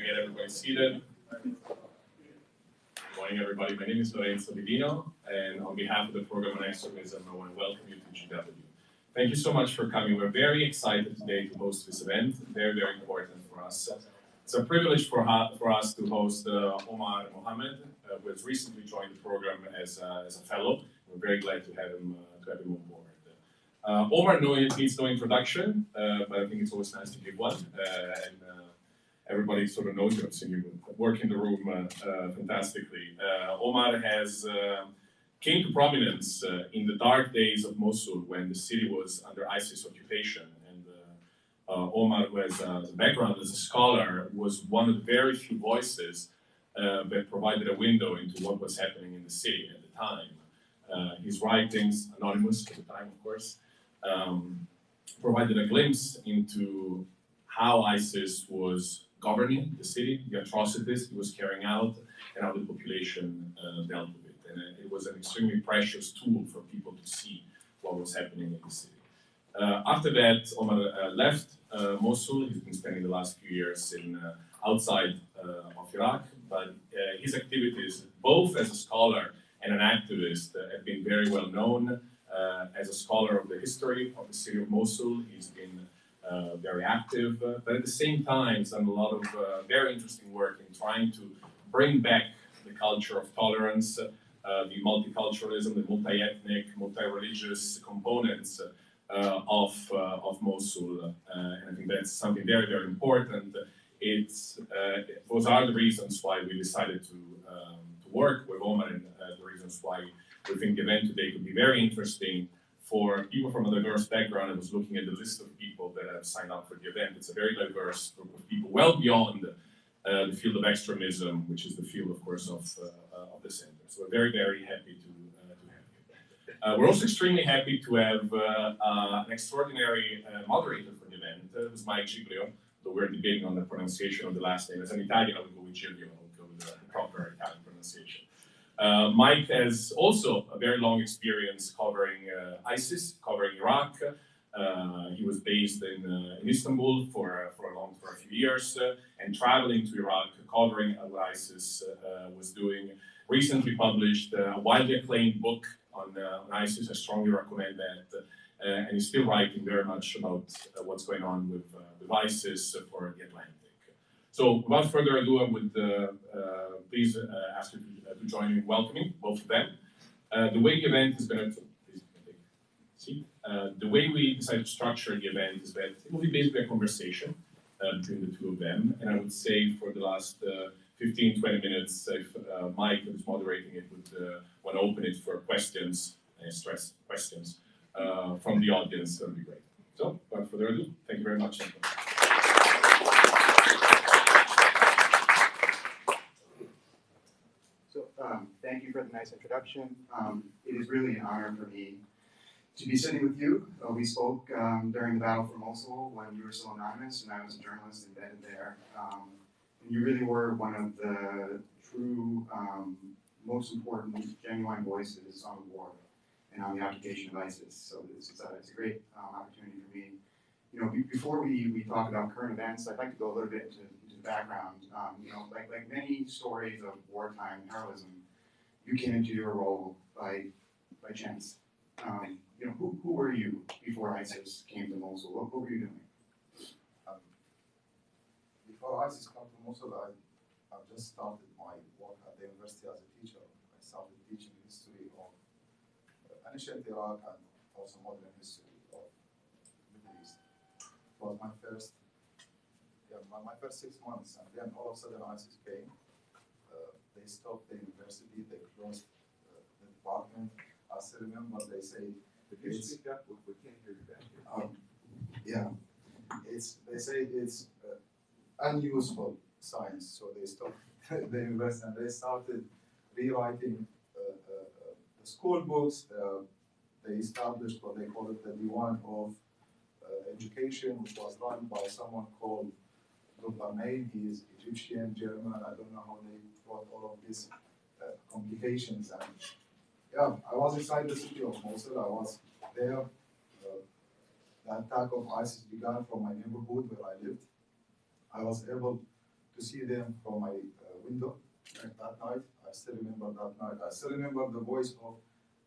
to get everybody seated. Good morning, everybody. My name is Lorenzo Divino, and on behalf of the program on extremism, I want to welcome you to GW. Thank you so much for coming. We're very excited today to host this event. Very, very important for us. It's a privilege for us to host Omar Mohammed, who has recently joined the program as a fellow. We're very glad to have him on board. Omar needs no introduction, but I think it's always nice to give one. Everybody sort of knows you. I've seen you work in the room fantastically. Omar has came to prominence in the dark days of Mosul when the city was under ISIS occupation. And Omar, who has a background as a scholar, was one of the very few voices that provided a window into what was happening in the city at the time. His writings, anonymous at the time, of course, provided a glimpse into how ISIS was governing the city, the atrocities it was carrying out, and how the population dealt with it. And it was an extremely precious tool for people to see what was happening in the city. After that, Omar left Mosul. He's been spending the last few years outside of Iraq, but his activities, both as a scholar and an activist, have been very well known. As a scholar of the history of the city of Mosul, he's been very active, but at the same time, he's done a lot of very interesting work in trying to bring back the culture of tolerance, the multiculturalism, the multi-ethnic, multi-religious components of Mosul. And I think that's something very, very important. Those are the reasons why we decided to work with Omar, and the reasons why we think the event today could be very interesting for people from a diverse background. I was looking at the list of people that have signed up for the event. It's a very diverse group of people, well beyond the field of extremism, which is the field, of course, of the center. So we're very, very happy to have you. We're also extremely happy to have an extraordinary moderator for the event. It was Mike Giglio, though we're debating on the pronunciation of the last name. As an Italian, I would go with Giglio. I would go with the proper Italian pronunciation. Mike has also a very long experience covering ISIS, covering Iraq. He was based in Istanbul for a few years and traveling to Iraq, covering what ISIS was doing. Recently published a widely acclaimed book on ISIS. I strongly recommend that. And he's still writing very much about what's going on with ISIS for the Atlantic. So without further ado, I would please ask you to join me in welcoming both of them. The way the event is going to, please take a seat. The way we decided to structure the event is that it will be basically a conversation between the two of them. And I would say for the last 15, 20 minutes, if Mike, who's moderating it, would want to open it for questions, and stress questions from the audience, that would be great. So without further ado, thank you very much. Thank you for the nice introduction. It is really an honor for me to be sitting with you. We spoke during the Battle for Mosul when you were still anonymous and I was a journalist embedded there. And you really were one of the true, most important, genuine voices on the war and on the occupation of ISIS. So it's a great opportunity for me. You know, before we talk about current events, I'd like to go a little bit into the background. You know, like many stories of wartime heroism, you came into your role by chance. You know, who were you before ISIS came to Mosul? What were you doing? Before ISIS came to Mosul, I just started my work at the university as a teacher. I started teaching history of ancient Iraq and also modern history of the Middle East. It was my first 6 months, and then all of a sudden ISIS came. They stopped the university, they closed the department. I still remember they say, we can't hear you back here. they say it's unuseful science, so they stopped the university and they started rewriting the school books. They established what they call it the Diwan of Education, which was run by someone called Main. He is Egyptian, German. I don't know how they brought all of these complications. And yeah, I was inside the city of Mosul. I was there. The attack of ISIS began from my neighborhood where I lived. I was able to to see them from my window that night. I still remember that night. I still remember the voice of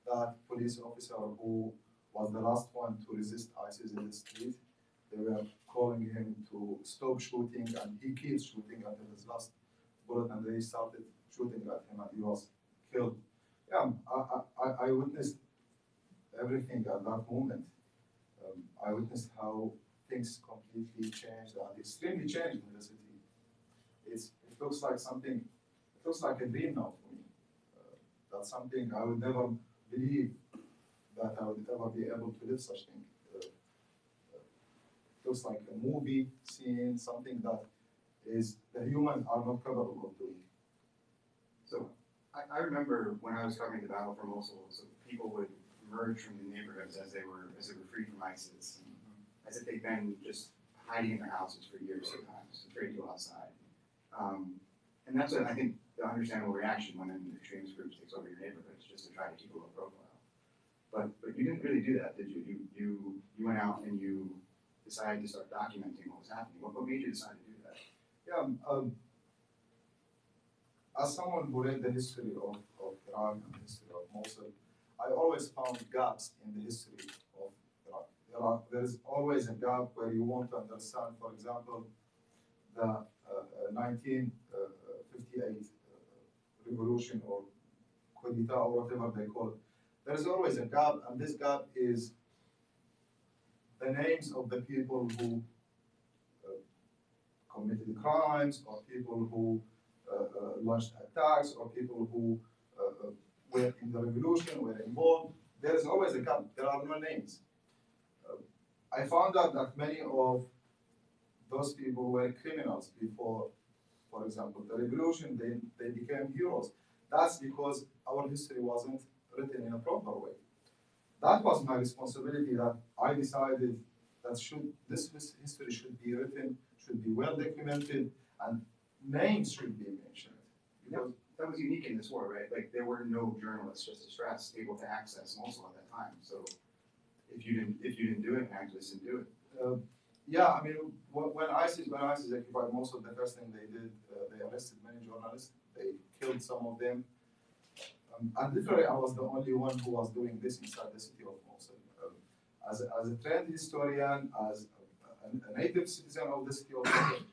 that police officer who was the last one to resist ISIS in the street. They were calling him to stop shooting, and he keeps shooting until his last bullet, and they started shooting at him, and he was killed. Yeah, I witnessed everything at that moment. I witnessed how things completely changed and extremely changed in the city. It looks like something, it looks like a dream now for me. That's something I would never believe that I would ever be able to live such thing. It looks like a movie scene, something that is the humans are not capable of doing. So I remember when I was covering the battle for Mosul, so people would emerge from the neighborhoods as they were free from ISIS, and as if they'd been just hiding in their houses for years sometimes, afraid to go outside. And that's I think the understandable reaction when an extremist group takes over your neighborhood is just to try to keep a low profile. But you didn't really do that, did you? You went out and you decided to start documenting what was happening. What made you decide to do that? Yeah, as someone who read the history of Iraq and the history of Mosul, I always found gaps in the history of Iraq. There is always a gap where you want to understand, for example, the 1958 revolution or coup d'etat or whatever they call it. There is always a gap, and this gap is the names of the people who committed crimes, or people who launched attacks, or people who were in the revolution, were involved. There is always a gap. There are no names. I found out that many of those people were criminals before, for example, the revolution. They became heroes. That's because our history wasn't written in a proper way. That was my responsibility, that I decided that this history should be written, should be well documented, and names should be mentioned. Because that was unique in this war, right? Like, there were no journalists, just to stress, able to access Mosul at that time. So if you didn't do it, activists didn't do it. Yeah, I mean, when ISIS occupied Mosul, the first thing they did, they arrested many journalists. They killed some of them. And literally, I was the only one who was doing this inside the city of Mosul. As a trained historian, as a native citizen of the city of Mosul,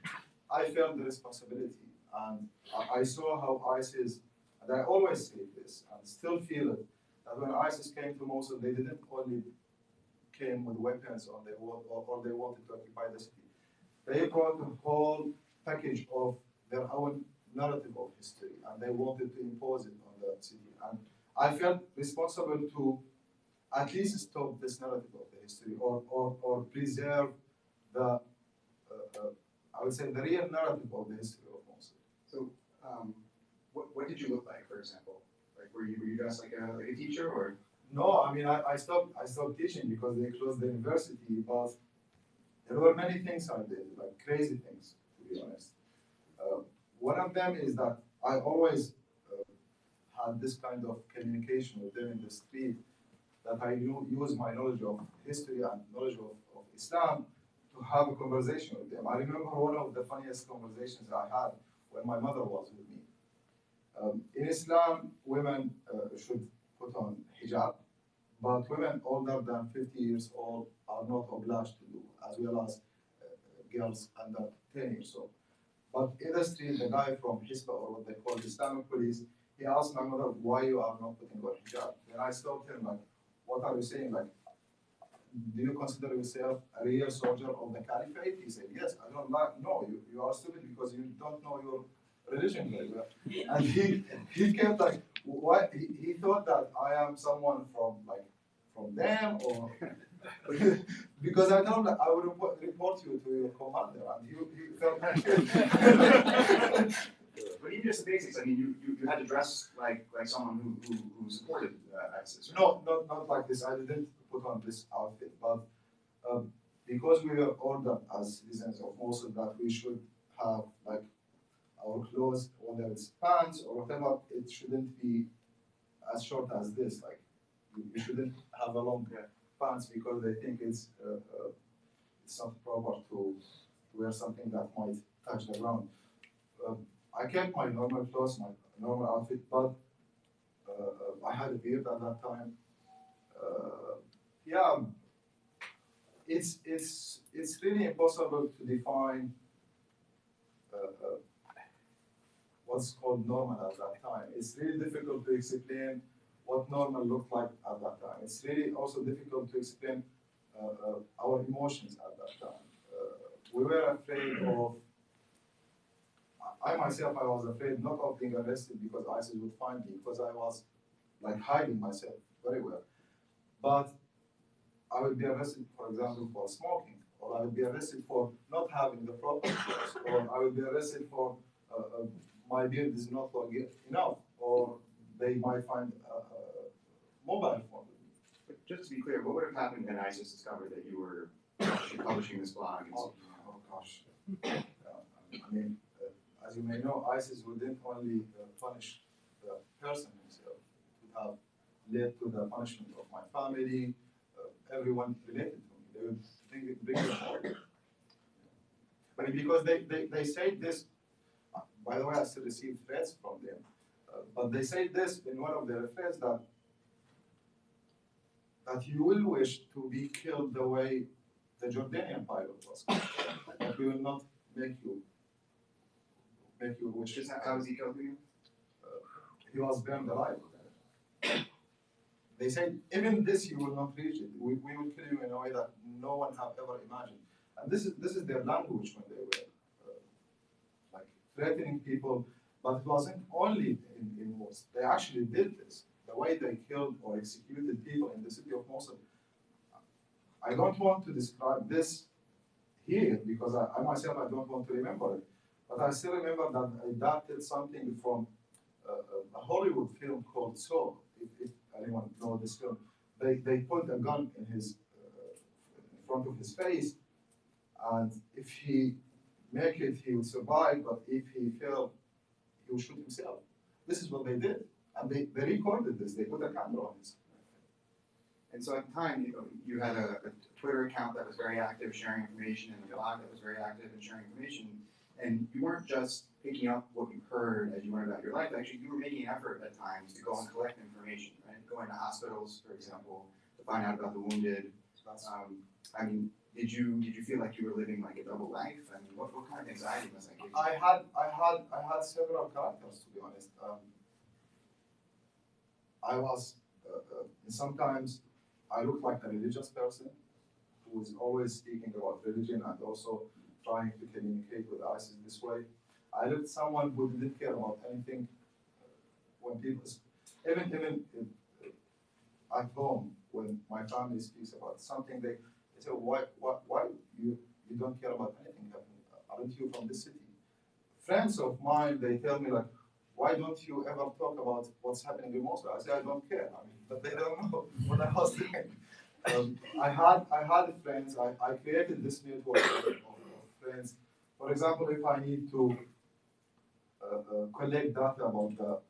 I felt the responsibility. And I saw how ISIS, and I always say this, and still feel it, that when ISIS came to Mosul, they didn't only came with weapons or they wanted to occupy the city. They brought a whole package of their own narrative of history, and they wanted to impose it on the city. And I felt responsible to at least stop this narrative of the history, or preserve the, I would say, the real narrative of the history of Mosul. So, what did you look like, for example? Like, were you dressed like a teacher, or? No, I mean, I stopped teaching because they closed the university, but there were many things I did, like crazy things, to be honest. One of them is that I always had this kind of communication with them in the street, that I use my knowledge of history and knowledge of Islam to have a conversation with them. I remember one of the funniest conversations I had when my mother was with me. In Islam, women should put on hijab, but women older than 50 years old are not obliged to do, as well as girls under 10 years old. But in the street, the guy from Hisba, or what they call Islamic police, he asked my mother, why you are not putting on hijab? Then I stopped him, like, what are you saying? Like, do you consider yourself a real soldier of the Caliphate? He said, yes. I don't like, no, you are stupid because you don't know your religion very well. And he kept like, what? He thought that I am someone from them, or because I told him I will report you to your commander, and he felt. But even just the basics. I mean, you had to dress like someone who supported ISIS. Right? No, not like this. I didn't put on this outfit, but because we were ordered as citizens of Mosul that we should have like our clothes, whether it's pants or whatever, it shouldn't be as short as this. Like, you shouldn't have a long pants because they think it's not proper to wear something that might touch the ground. I kept my normal clothes, my normal outfit, but I had a beard at that time. Yeah, it's really impossible to define what's called normal at that time. It's really difficult to explain what normal looked like at that time. It's really also difficult to explain our emotions at that time. We were afraid of, I myself, I was afraid not of being arrested because ISIS would find me, because I was like hiding myself very well. But I would be arrested, for example, for smoking, or I would be arrested for not having the proper clothes, or I would be arrested for my beard is not long enough, or they might find a mobile phone. But just to be clear, what would have happened when ISIS discovered that you were publishing this blog? And Oh gosh. I mean, as you may know, ISIS wouldn't only punish the person himself. It would have led to the punishment of my family, everyone related to me. They would bring it forward. But because they say this, by the way, I still receive threats from them, but they say this in one of their threats that you will wish to be killed the way the Jordanian pilot was killed. That we will not make you wish. how was he killed again? He was burned alive. They said, even this you will not reach it. We will kill you in a way that no one have ever imagined. And this is their language when they were like threatening people. But it wasn't only in Mosul. They actually did this. The way they killed or executed people in the city of Mosul. I don't want to describe this here because I myself I don't want to remember it. But I still remember that I adapted something from a Hollywood film called Saw. If anyone knows this film, they put a gun in his in front of his face, and if he make it, he would survive. But if he failed, he would shoot himself. This is what they did, and they recorded this. They put a camera on this. And so at the time, you had a Twitter account that was very active, sharing information, and a blog that was very active in sharing information. And you weren't just picking up what you heard as you went about your life. Actually, you were making an effort at times to go and collect information, right? Going to hospitals, for example, to find out about the wounded. I mean, did you feel like you were living like a double life? I mean, what kind of anxiety was that giving you? I had several characters, to be honest. I was sometimes I looked like a religious person who was always speaking about religion and also trying to communicate with ISIS this way. I looked someone who didn't care about anything. When people, even at home, when my family speaks about something, they say, why you don't care about anything happening? Aren't you from this city? Friends of mine, they tell me like, why don't you ever talk about what's happening in Mosul? I say I don't care. I mean, but they don't know what I was doing. I had friends. I created this network of friends. For example, if I need to collect data about the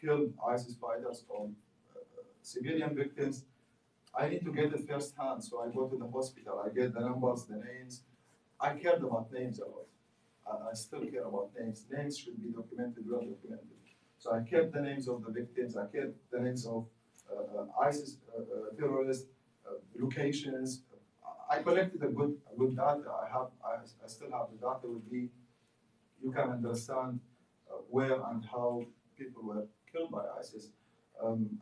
killed ISIS fighters or civilian victims, I need to get it firsthand. So I go to the hospital. I get the numbers, the names. I cared about names a lot. I still care about names. Names should be documented, well documented. So I kept the names of the victims. I kept the names of ISIS terrorists, locations. I collected a good data. I still have the data with me. You can understand where and how people were killed by ISIS.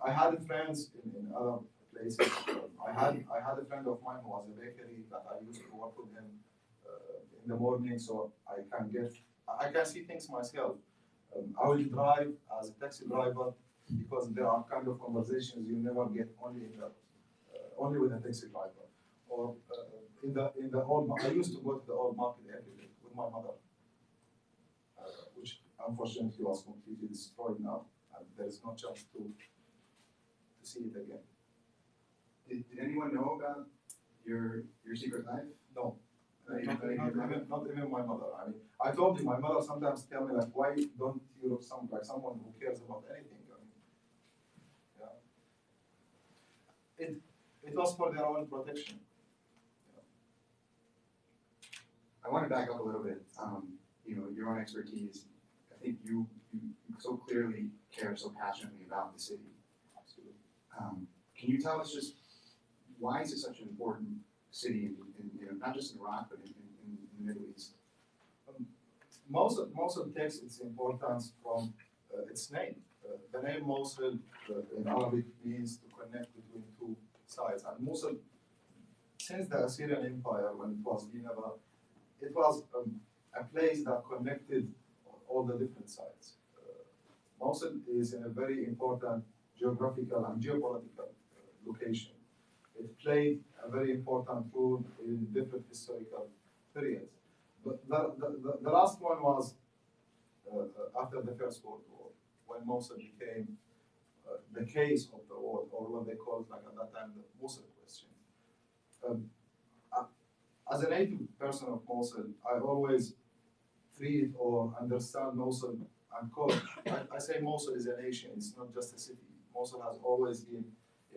I had friends in other places. I had a friend of mine who was a bakery that I used to work with him in the morning, so I can see things myself. I will drive as a taxi driver because there are kind of conversations you never get only with a taxi driver. Or in the old, I used to go to the old market every day with my mother, which unfortunately was completely destroyed now, and there is no chance to see it again. Did anyone know about your secret life? No. Not even my mother. I mean, I told you, my mother sometimes tell me like, why don't you look like someone who cares about anything? I mean, yeah. It was for their own protection. I want to back up a little bit. Your own expertise think you so clearly care so passionately about the city. Absolutely. Can you tell us just why is it such an important city in not just in Iraq but in the Middle East? Mosul takes its importance from its name. The name Mosul in Arabic means to connect between two sides. And Mosul, since the Assyrian Empire, when it was Nineveh, it was a place that connected all the different sides. Mosul is in a very important geographical and geopolitical location. It played a very important role in different historical periods. But the last one was after the First World War, when Mosul became the case of the world, or what they called like at that time the Mosul question. As a native person of Mosul, I always treat or understand Mosul and call it, I say Mosul is a nation, it's not just a city. Mosul has always been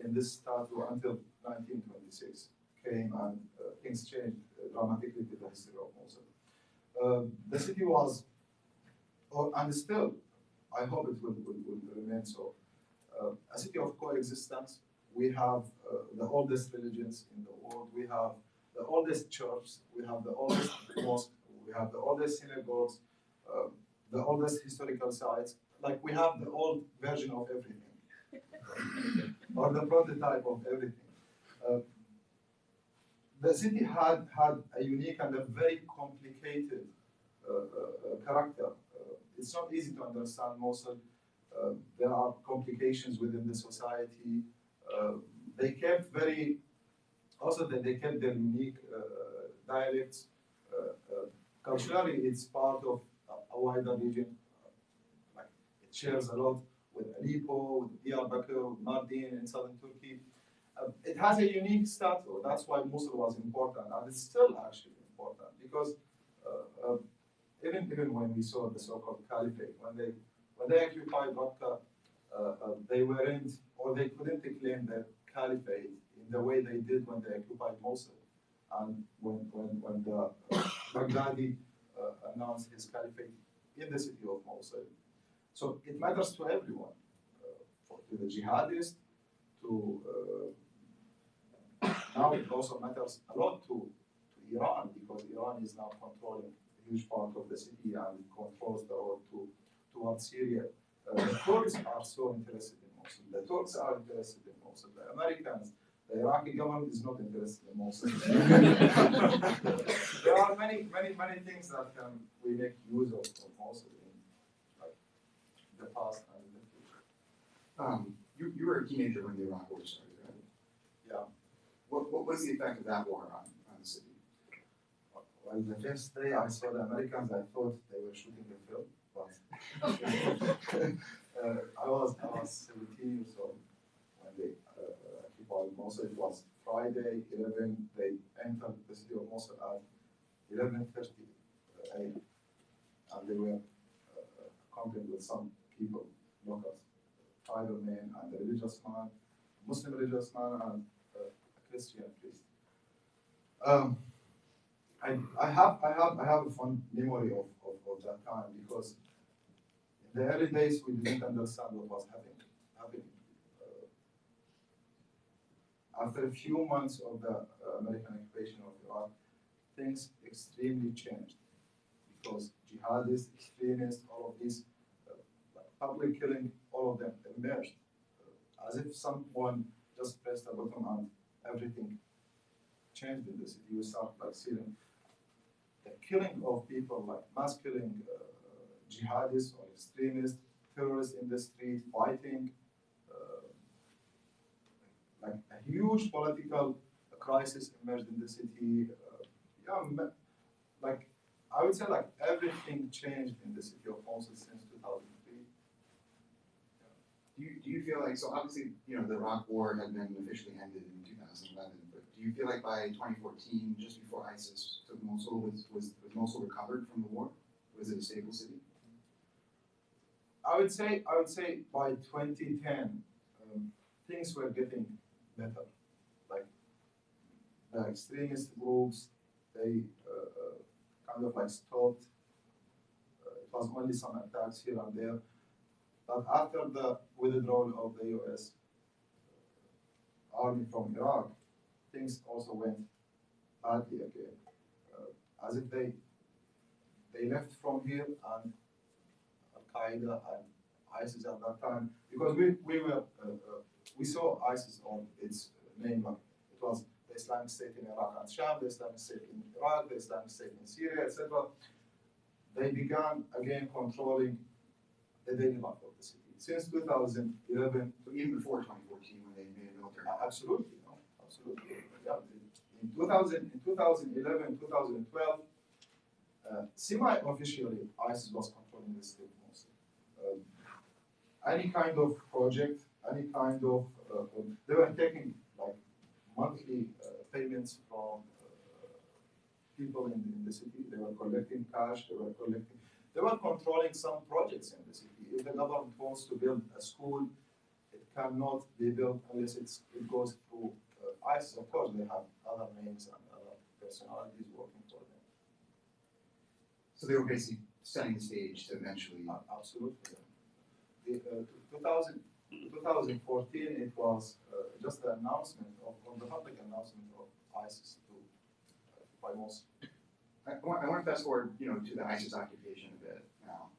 in this status until 1926 came and things changed dramatically to the history of Mosul. The city was, and still, I hope it will remain so, a city of coexistence. We have the oldest religions in the world. We have the oldest church. We have the oldest mosque. We have the oldest synagogues, the oldest historical sites. Like we have the old version of everything, or the prototype of everything. The city had a unique and a very complicated character. It's not easy to understand Mosul. There are complications within the society. They kept they kept their unique dialects. Culturally, it's part of a wider region. Like it shares a lot with Aleppo, with Diyarbakir, with Mardin in southern Turkey. It has a unique status. That's why Mosul was important, and it's still actually important because even when we saw the so-called Caliphate, when they occupied Raqqa, they weren't or they couldn't claim the Caliphate in the way they did when they occupied Mosul, and when the Baghdadi announced his Caliphate in the city of Mosul. So it matters to everyone, to the jihadists, to now it also matters a lot to Iran, because Iran is now controlling a huge part of the city and controls the road towards Syria. The Kurds are so interested in Mosul. The Turks are interested in Mosul. The Americans, the Iraqi government is not interested in Mosul. There are many things that we make use of Mosul in like, the past and in the future. You were a teenager when the Iraq War started, right? Yeah. What was the effect of that war on the city? Well, the first day I saw the Americans, I thought they were shooting the film. But I was 17 years old when they occupied Mosul. It was Friday, 11. They entered the city of Mosul at 11:30 a.m. And they were accompanied with some people, locals, tribal men, and a religious man, Muslim religious man, and a Christian priest. I have a fond memory of that time because in the early days we didn't understand what was happening. After a few months of the American occupation of Iraq, things extremely changed because jihadists, extremists, all of these public killing, all of them emerged as if someone just pressed a button and everything changed in the city. You start like seeing the killing of people, like mass killing, jihadists or extremists, terrorists in the street fighting, like a huge political crisis emerged in the city. Like I would say, like everything changed in the city of Mosul since 2003. Do you feel like, so obviously, the Iraq War had been officially ended in 2011, but do you feel like by 2014, just before ISIS took Mosul, was Mosul recovered from the war? Was it a stable city? I would say by 2010, things were getting better. Like the extremist groups, they kind of like stopped. It was only some attacks here and there. But after the withdrawal of the US army from Iraq, things also went badly again. As if they left from here, and Al-Qaeda and ISIS at that time, because we saw ISIS on its name, it was the Islamic State in Iraq and Sham, the Islamic State in Iraq, the Islamic State in Syria, etc. They began again controlling the daily life of the city. Since 2011, So even before 2014, when they made a military. absolutely, no, absolutely. Yeah. In 2011, 2012, semi-officially, ISIS was controlling the state mostly. Any kind of project, any kind of, they were taking like monthly payments from people in the city. They were collecting cash, they were controlling some projects in the city. If the government wants to build a school, it cannot be built unless it goes through ISIS. Of course, they have other names and other personalities working for them. So they were basically setting the stage to eventually. Absolutely. The, 2014, it was just the announcement of the public announcement of ISIS by Mosul. I want to fast forward, to the ISIS occupation a bit now,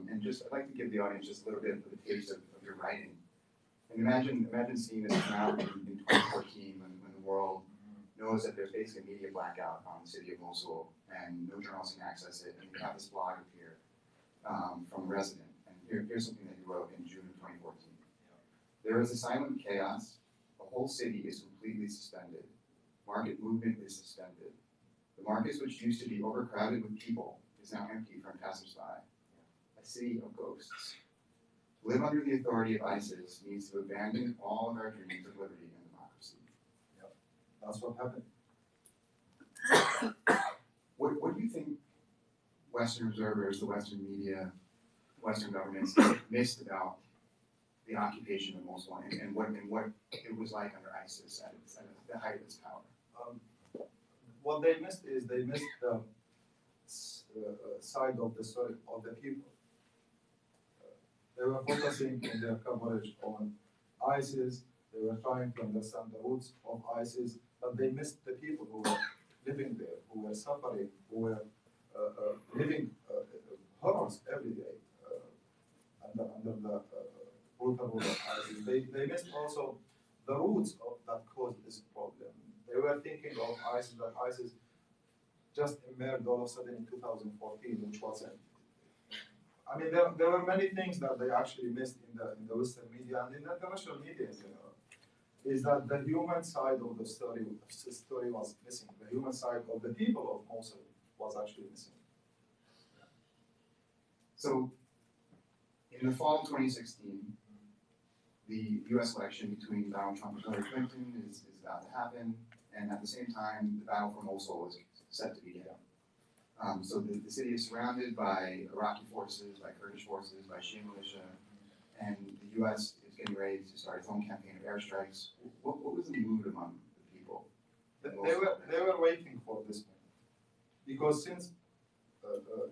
and I'd like to give the audience just a little bit of a taste of your writing. And imagine seeing this come out in 2014 when the world knows that there's basically a media blackout on the city of Mosul and no journalists can access it. And you have this blog appear from a resident. And here's something that you wrote in June of 2014. There is a silent chaos. The whole city is completely suspended. Market movement is suspended. The markets, which used to be overcrowded with people, is now empty from passersby. A city of ghosts. To live under the authority of ISIS means to abandon all of our dreams of liberty and democracy. That's what happened. What do you think Western observers, the Western media, Western governments missed about the occupation of Mosul and what it was like under ISIS at the height of its power? What they missed is they missed the side of the story of the people. They were focusing in their coverage on ISIS. They were trying to understand the roots of ISIS, but they missed the people who were living there, who were suffering, who were living horrors every day under the brutal rule of ISIS. They missed also the roots that caused this problem. They were thinking of ISIS, that ISIS just emerged all of a sudden in 2014, which wasn't. I mean, there were many things that they actually missed in the Western media and in the international media in general. Is that the human side of the story was missing. The human side of the people of Mosul was actually missing. So, in the fall of 2016, the U.S. election between Donald Trump and Hillary Clinton is about to happen, and at the same time, the battle for Mosul is set to begin. So the city is surrounded by Iraqi forces, by Kurdish forces, by Shia militia, and the U.S. is getting ready to start its own campaign of airstrikes. What was the mood among the people? They were waiting for this moment, because since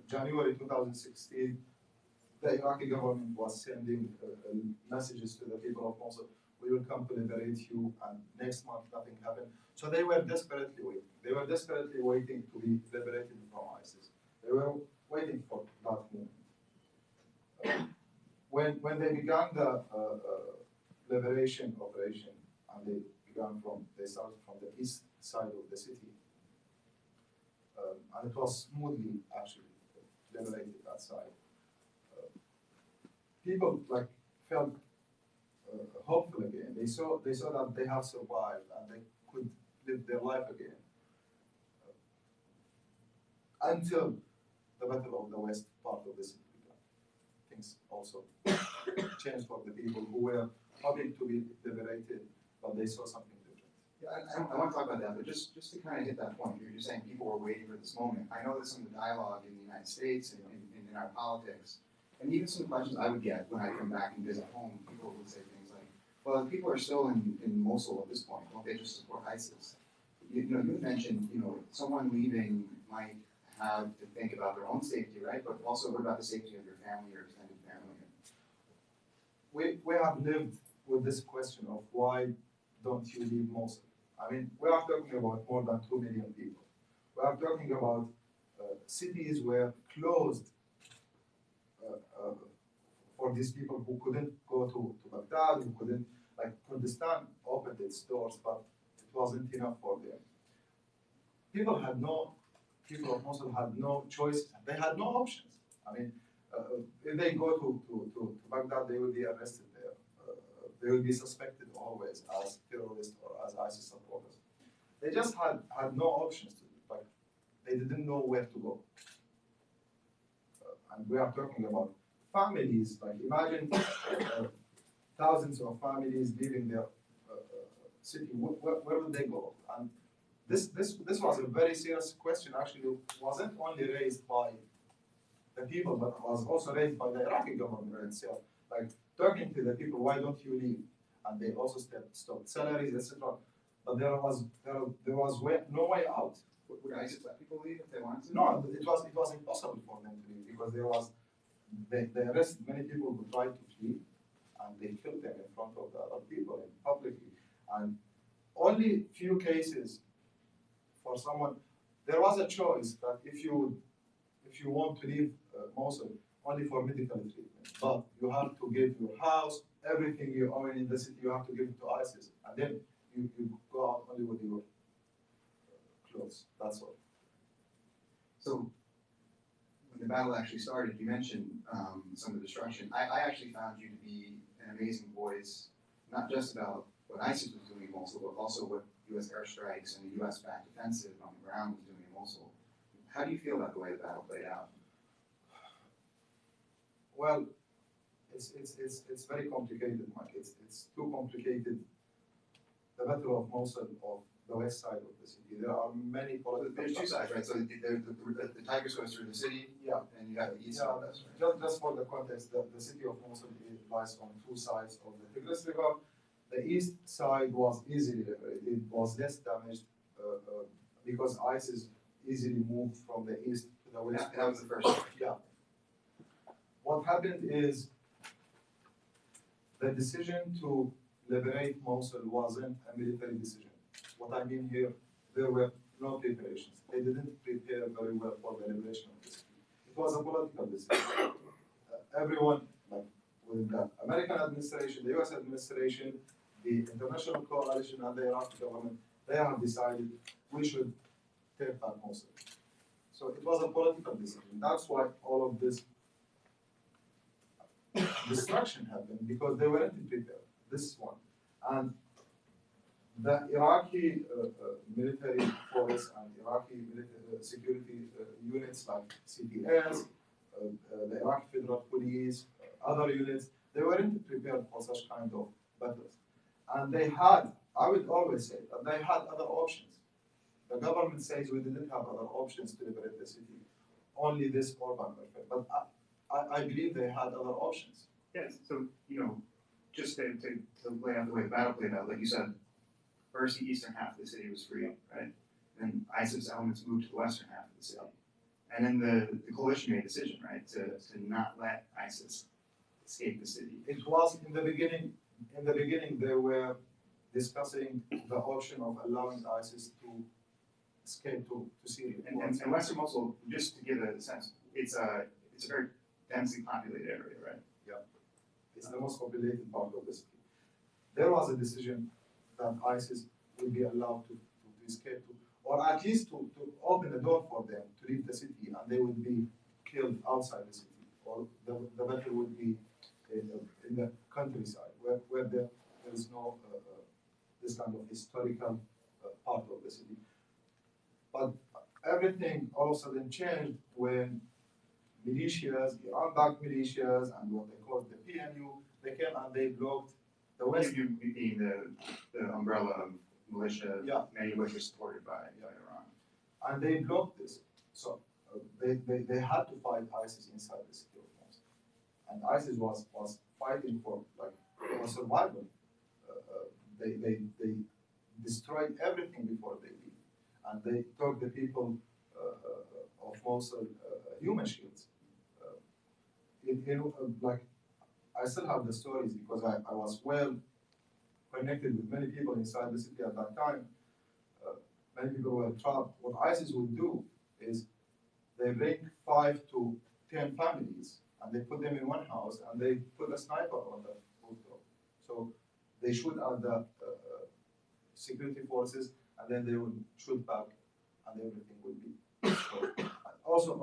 January 2016, the Iraqi government was sending messages to the people of Mosul: we will come to liberate you, and next month nothing happened. So they were desperately waiting. They were desperately waiting to be liberated from ISIS. They were waiting for that moment. When they began the liberation operation, and they started from the east side of the city, and it was smoothly actually liberated that side. People felt hopeful again. They saw that they have survived and they could live their life again. Until the Battle of the West part of the city began. Things also changed for the people who were hoping to be liberated, but they saw something different. Yeah, I want to talk about that, but just to kind of hit that point, you're saying people were waiting for this moment. I know that some of the dialogue in the United States and in our politics, and even some questions I would get when I come back and visit home, people would say things like, well, people are still in Mosul at this point, don't they just support ISIS? You mentioned, someone leaving might have to think about their own safety, right? But also, what about the safety of your family or extended family? We have lived with this question of why don't you leave Mosul? I mean, we are talking about more than 2 million people. We are talking about cities were closed for these people who couldn't go to Baghdad, who couldn't, like Kurdistan opened its doors, but it wasn't enough for them. People of Mosul had no choice, they had no options. I mean, if they go to Baghdad, they will be arrested there. They will be suspected always as terrorists or as ISIS supporters. They just had no options to do. Like, they didn't know where to go. And we are talking about families, like imagine thousands of families leaving their city. Where would they go? And this was a very serious question. Actually, it wasn't only raised by the people, but was also raised by the Iraqi government itself. Like talking to the people, why don't you leave? And they also stopped salaries, etc. But there was no way out. Would ISIS let people leave if they wanted to? No, it was impossible for them to leave because they arrested many people who tried to flee, and they killed them in front of the other people publicly. And only few cases for someone, there was a choice that if you want to leave Mosul, only for medical treatment, but you have to give your house, everything you own in the city, you have to give it to ISIS, and then you go out only with your clothes. That's all. So, when the battle actually started, you mentioned some of the destruction. I actually found you to be an amazing voice, not just about what ISIS was doing in Mosul, but also what U.S. airstrikes and the U.S.-backed offensive on the ground was doing in Mosul. How do you feel about the way the battle played out? Well, it's very complicated, Mike. It's too complicated. The battle of Mosul, of the west side of the city, there are many political. There's two sides, right? So the Tigris goes through the city, yeah, and you have the east yeah, and west, right? Just for the context, the city of Mosul lies on two sides of the Tigris River. The east side was easily liberated. It was less damaged because ISIS easily moved from the east to the west. That was the first one. Yeah. What happened is the decision to liberate Mosul wasn't a military decision. What I mean here, there were no preparations. They didn't prepare very well for the liberation of the city. It was a political decision. Everyone, like within the American administration, the US administration, the international coalition, and the Iraqi government, they have decided we should take back Mosul. So it was a political decision. That's why all of this destruction happened, because they weren't prepared. This is one. And the Iraqi military force and Iraqi military security units like CTS, the Iraqi Federal Police, other units, they weren't prepared for such kind of battles. And they had, I would always say, that they had other options. The government says we didn't have other options to liberate the city, only this urban warfare. But I believe they had other options. Yes, so, just to lay out the way the battle played out, like you said, first the eastern half of the city was free, right? Then ISIS elements moved to the western half of the city. And then the coalition made a decision, right, to not let ISIS escape the city. It was in the beginning they were discussing the option of allowing ISIS to escape to Syria. And Western Mosul, just to give a sense, it's a very densely populated area, right? Yeah, it's the most populated part of the city. There was a decision that ISIS will be allowed to escape to, or at least to open the door for them to leave the city, and they would be killed outside the city, or the battle would be in the countryside, where there is no this kind of historical part of the city. But everything all of a sudden changed when militias, Iran-backed militias, and what they called the PMU, they came and they blocked the west. PMU being the umbrella of militia, Yeah. many of which are supported by Iran. And they blocked this. So they had to fight ISIS inside the city of Mosul. And ISIS was fighting for survival. They destroyed everything before they leave. And they took the people Mosul human shields. Like I still have the stories because I was well connected with many people inside the city at that time. Many people were trapped. What ISIS would do is they bring 5 to 10 families and they put them in one house and they put a sniper on the rooftop. So they shoot at the security forces and then they would shoot back and everything would be destroyed. Also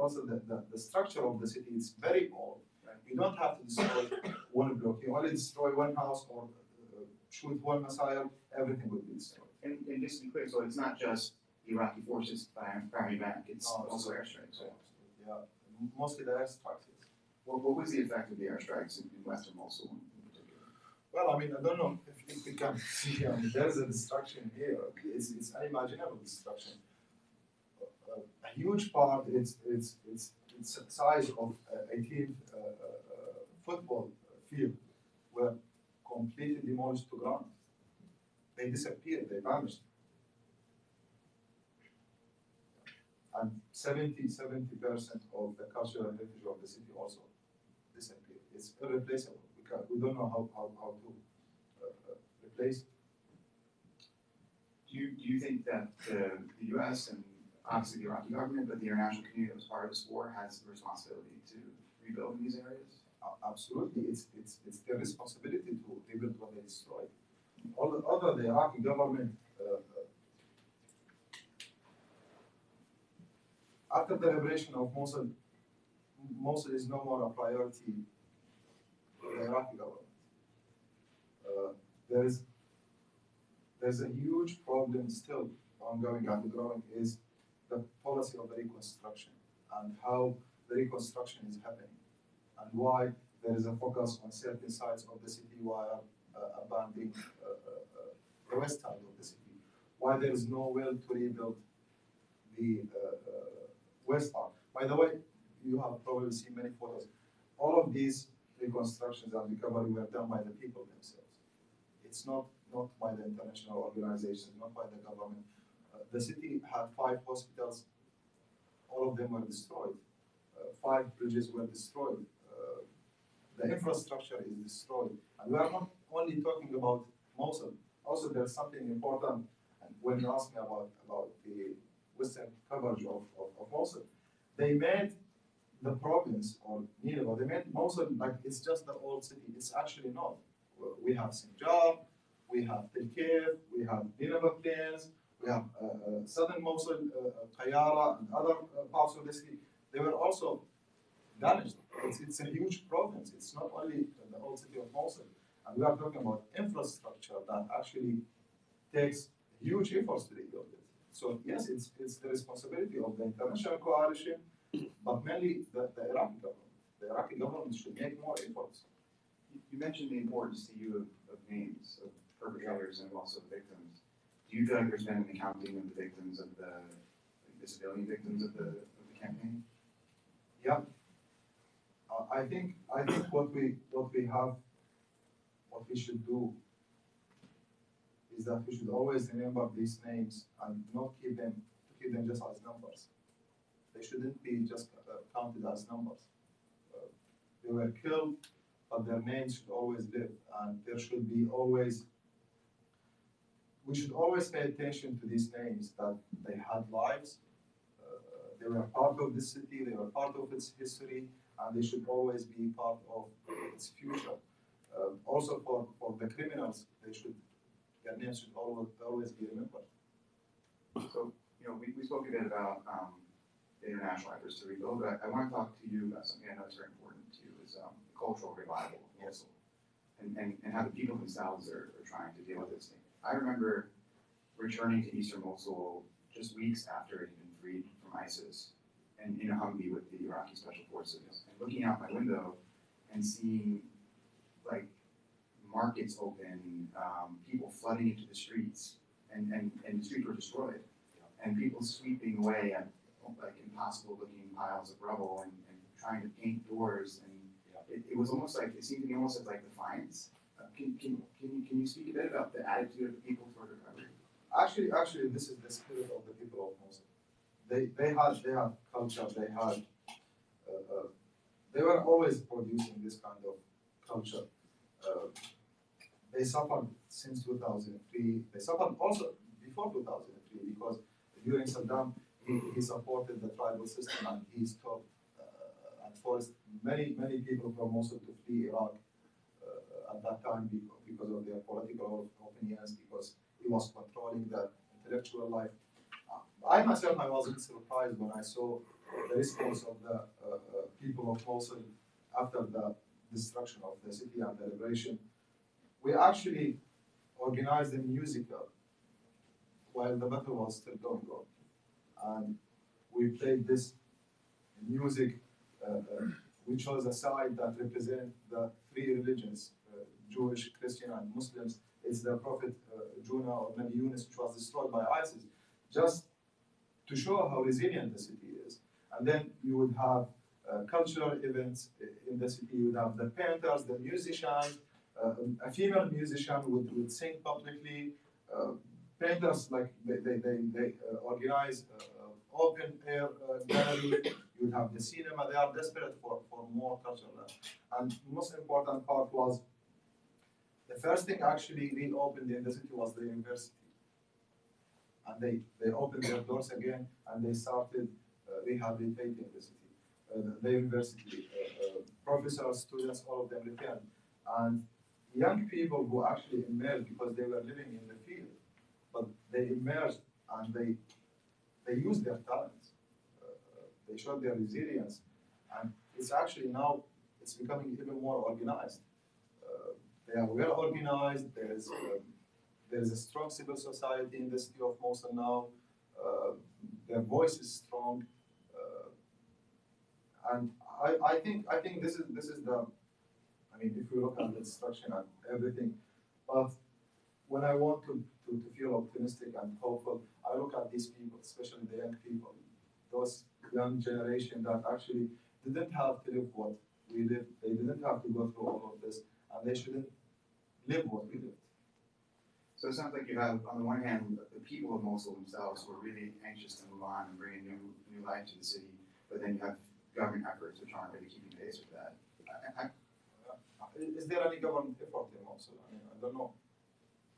the structure of the city is very old. Right? You don't have to destroy one block. You only destroy one house or shoot one missile, everything would be destroyed. And just to be clear, so it's not just Iraqi forces firing back, it's also airstrikes. Right? Yeah, mostly the airstrikes. What was the effect of the airstrikes in Western Mosul in particular? Well, I mean, I don't know if we can see. I mean, there's a destruction here. It's unimaginable destruction. A huge part. It's the size of 18 football field were completely demolished to ground. They disappeared. They vanished. And 70% of the cultural heritage of the city also disappeared. It's irreplaceable. We don't know how to replace it. Do you think that the U.S. and obviously the Iraqi government, but the international community that was part of this war has the responsibility to rebuild in these areas? Absolutely, it's their responsibility to rebuild what they destroyed. Although the Iraqi government, after the liberation of Mosul, Mosul is no more a priority for the Iraqi government. There's a huge problem still ongoing and growing is the policy of the reconstruction and how the reconstruction is happening and why there is a focus on certain sides of the city while abandoning the west side of the city. Why there is no will to rebuild the west part. By the way, you have probably seen many photos. All of these reconstructions and recovery were done by the people themselves. It's not by the international organizations, not by the government. The city had 5 hospitals. All of them were destroyed. 5 bridges were destroyed. The infrastructure is destroyed. And we are not only talking about Mosul. Also, there's something important. And when you ask me about the western coverage of Mosul, they made the province or Nineveh, they made Mosul like it's just the old city. It's actually not. We have Sinjar, we have Tel Kev, we have Nineveh Plains, we have southern Mosul, Qayyara, and other parts of the city. They were also damaged. It's a huge province. It's not only the old city of Mosul. And we are talking about infrastructure that actually takes huge efforts to rebuild it. So yes, it's the responsibility of the international coalition, but mainly the Iraqi government. The Iraqi government should make more efforts. You mentioned the importance to you of names of perpetrators and also victims. Do you feel like there's been an accounting of the victims of the civilian victims of the campaign? Yeah. I think what we should do is that we should always remember these names and not keep them just as numbers. They shouldn't be just counted as numbers. They were killed, but their names should always live, and there should be always. We should always pay attention to these names that they had lives. They were part of the city. They were part of its history, and they should always be part of its future. Also, for the criminals, their names should always be remembered. So, we spoke a bit about the international efforts to rebuild, but I want to talk to you about something I know is very important to you, is the cultural revival of Mosul, and how the people themselves are trying to deal with this thing. I remember returning to Eastern Mosul just weeks after it had been freed from ISIS, and in a Humvee with the Iraqi Special Forces, and looking out my window and seeing like markets open, people flooding into the streets, and the streets were destroyed, and people sweeping away at like impossible looking piles of rubble and trying to paint doors, and it was almost like, it seemed to me almost like defiance. Can you speak a bit about the attitude of the people toward recovery? Actually, this is the spirit of the people of Mosul. they had culture, they were always producing this kind of culture. They suffered since 2003. They suffered also before 2003 because during Saddam, he supported the tribal system and he stopped and forced many people from Mosul to flee Iraq at that time because of their political opinions, because he was controlling the intellectual life. I myself, I wasn't surprised when I saw the response of the people of Mosul after the destruction of the city and the liberation. We actually organized a musical while the battle was still going on. And we played this music which was a side that represents the three religions, Jewish, Christian, and Muslims. It's the Prophet Jonah or Nabi Yunus, which was destroyed by ISIS, just to show how resilient the city is. And then you would have cultural events in the city. You would have the painters, the musicians, a female musician would sing publicly. Painters, like they organize open air gallery. You would have the cinema. They are desperate for more cultural. And the most important part was the first thing actually reopened in the city was the university. And they opened their doors again and they started rehabilitating the city. The university, professors, students, all of them returned. And young people who actually emerged because they were living in the field, but they emerged and they used their talents. They showed their resilience. And it's actually now, it's becoming even more organized. They are well organized. There is a strong civil society in the city of Mosul now. Their voice is strong. And I think this is the, I mean, if you look at the destruction and everything, but when I want to feel optimistic and hopeful, I look at these people, especially the young people, those young generation that actually didn't have to live what we lived. They didn't have to go through all of this, and they shouldn't live what we lived. So it sounds like you have, on the one hand, the people of Mosul themselves who are really anxious to move on and bring a new life to the city, but then you have government efforts which aren't really keeping pace with that. Is there any government effort in Mosul? I mean, I don't know.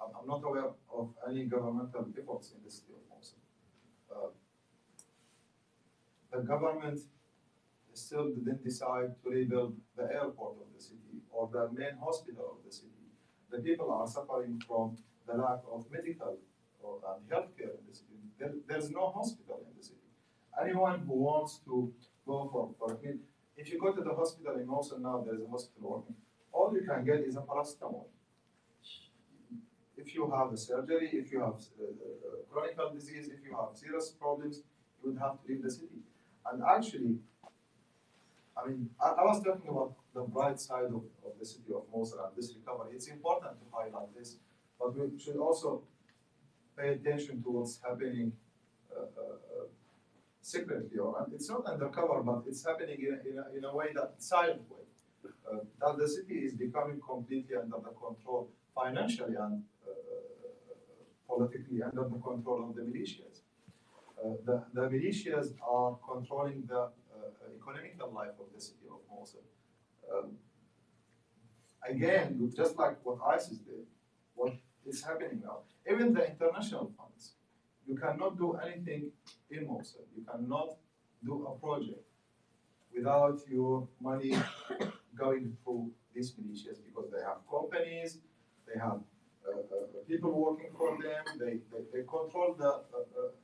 I'm not aware of any governmental efforts in the city of Mosul. The government still didn't decide to rebuild the airport of the city or the main hospital of the city. The people are suffering from the lack of medical and healthcare in the city. There's no hospital in the city. Anyone who wants to go for I mean, if you go to the hospital in Mosul now, there's a hospital working. All you can get is a paracetamol. If you have a surgery, if you have chronic disease, if you have serious problems, you would have to leave the city. And actually, I mean, I was talking about the bright side of the city of Mosul and this recovery. It's important to highlight this, but we should also pay attention to what's happening secretly, or it's not undercover, but it's happening in a way that silent way. That the city is becoming completely under the control, financially and politically, under the control of the militias. The militias are controlling the economical life of the city of Mosul. Again, just like what ISIS did, what is happening now. Even the international funds, you cannot do anything in Mosul. You cannot do a project without your money going through these militias because they have companies, they have people working for them, they control the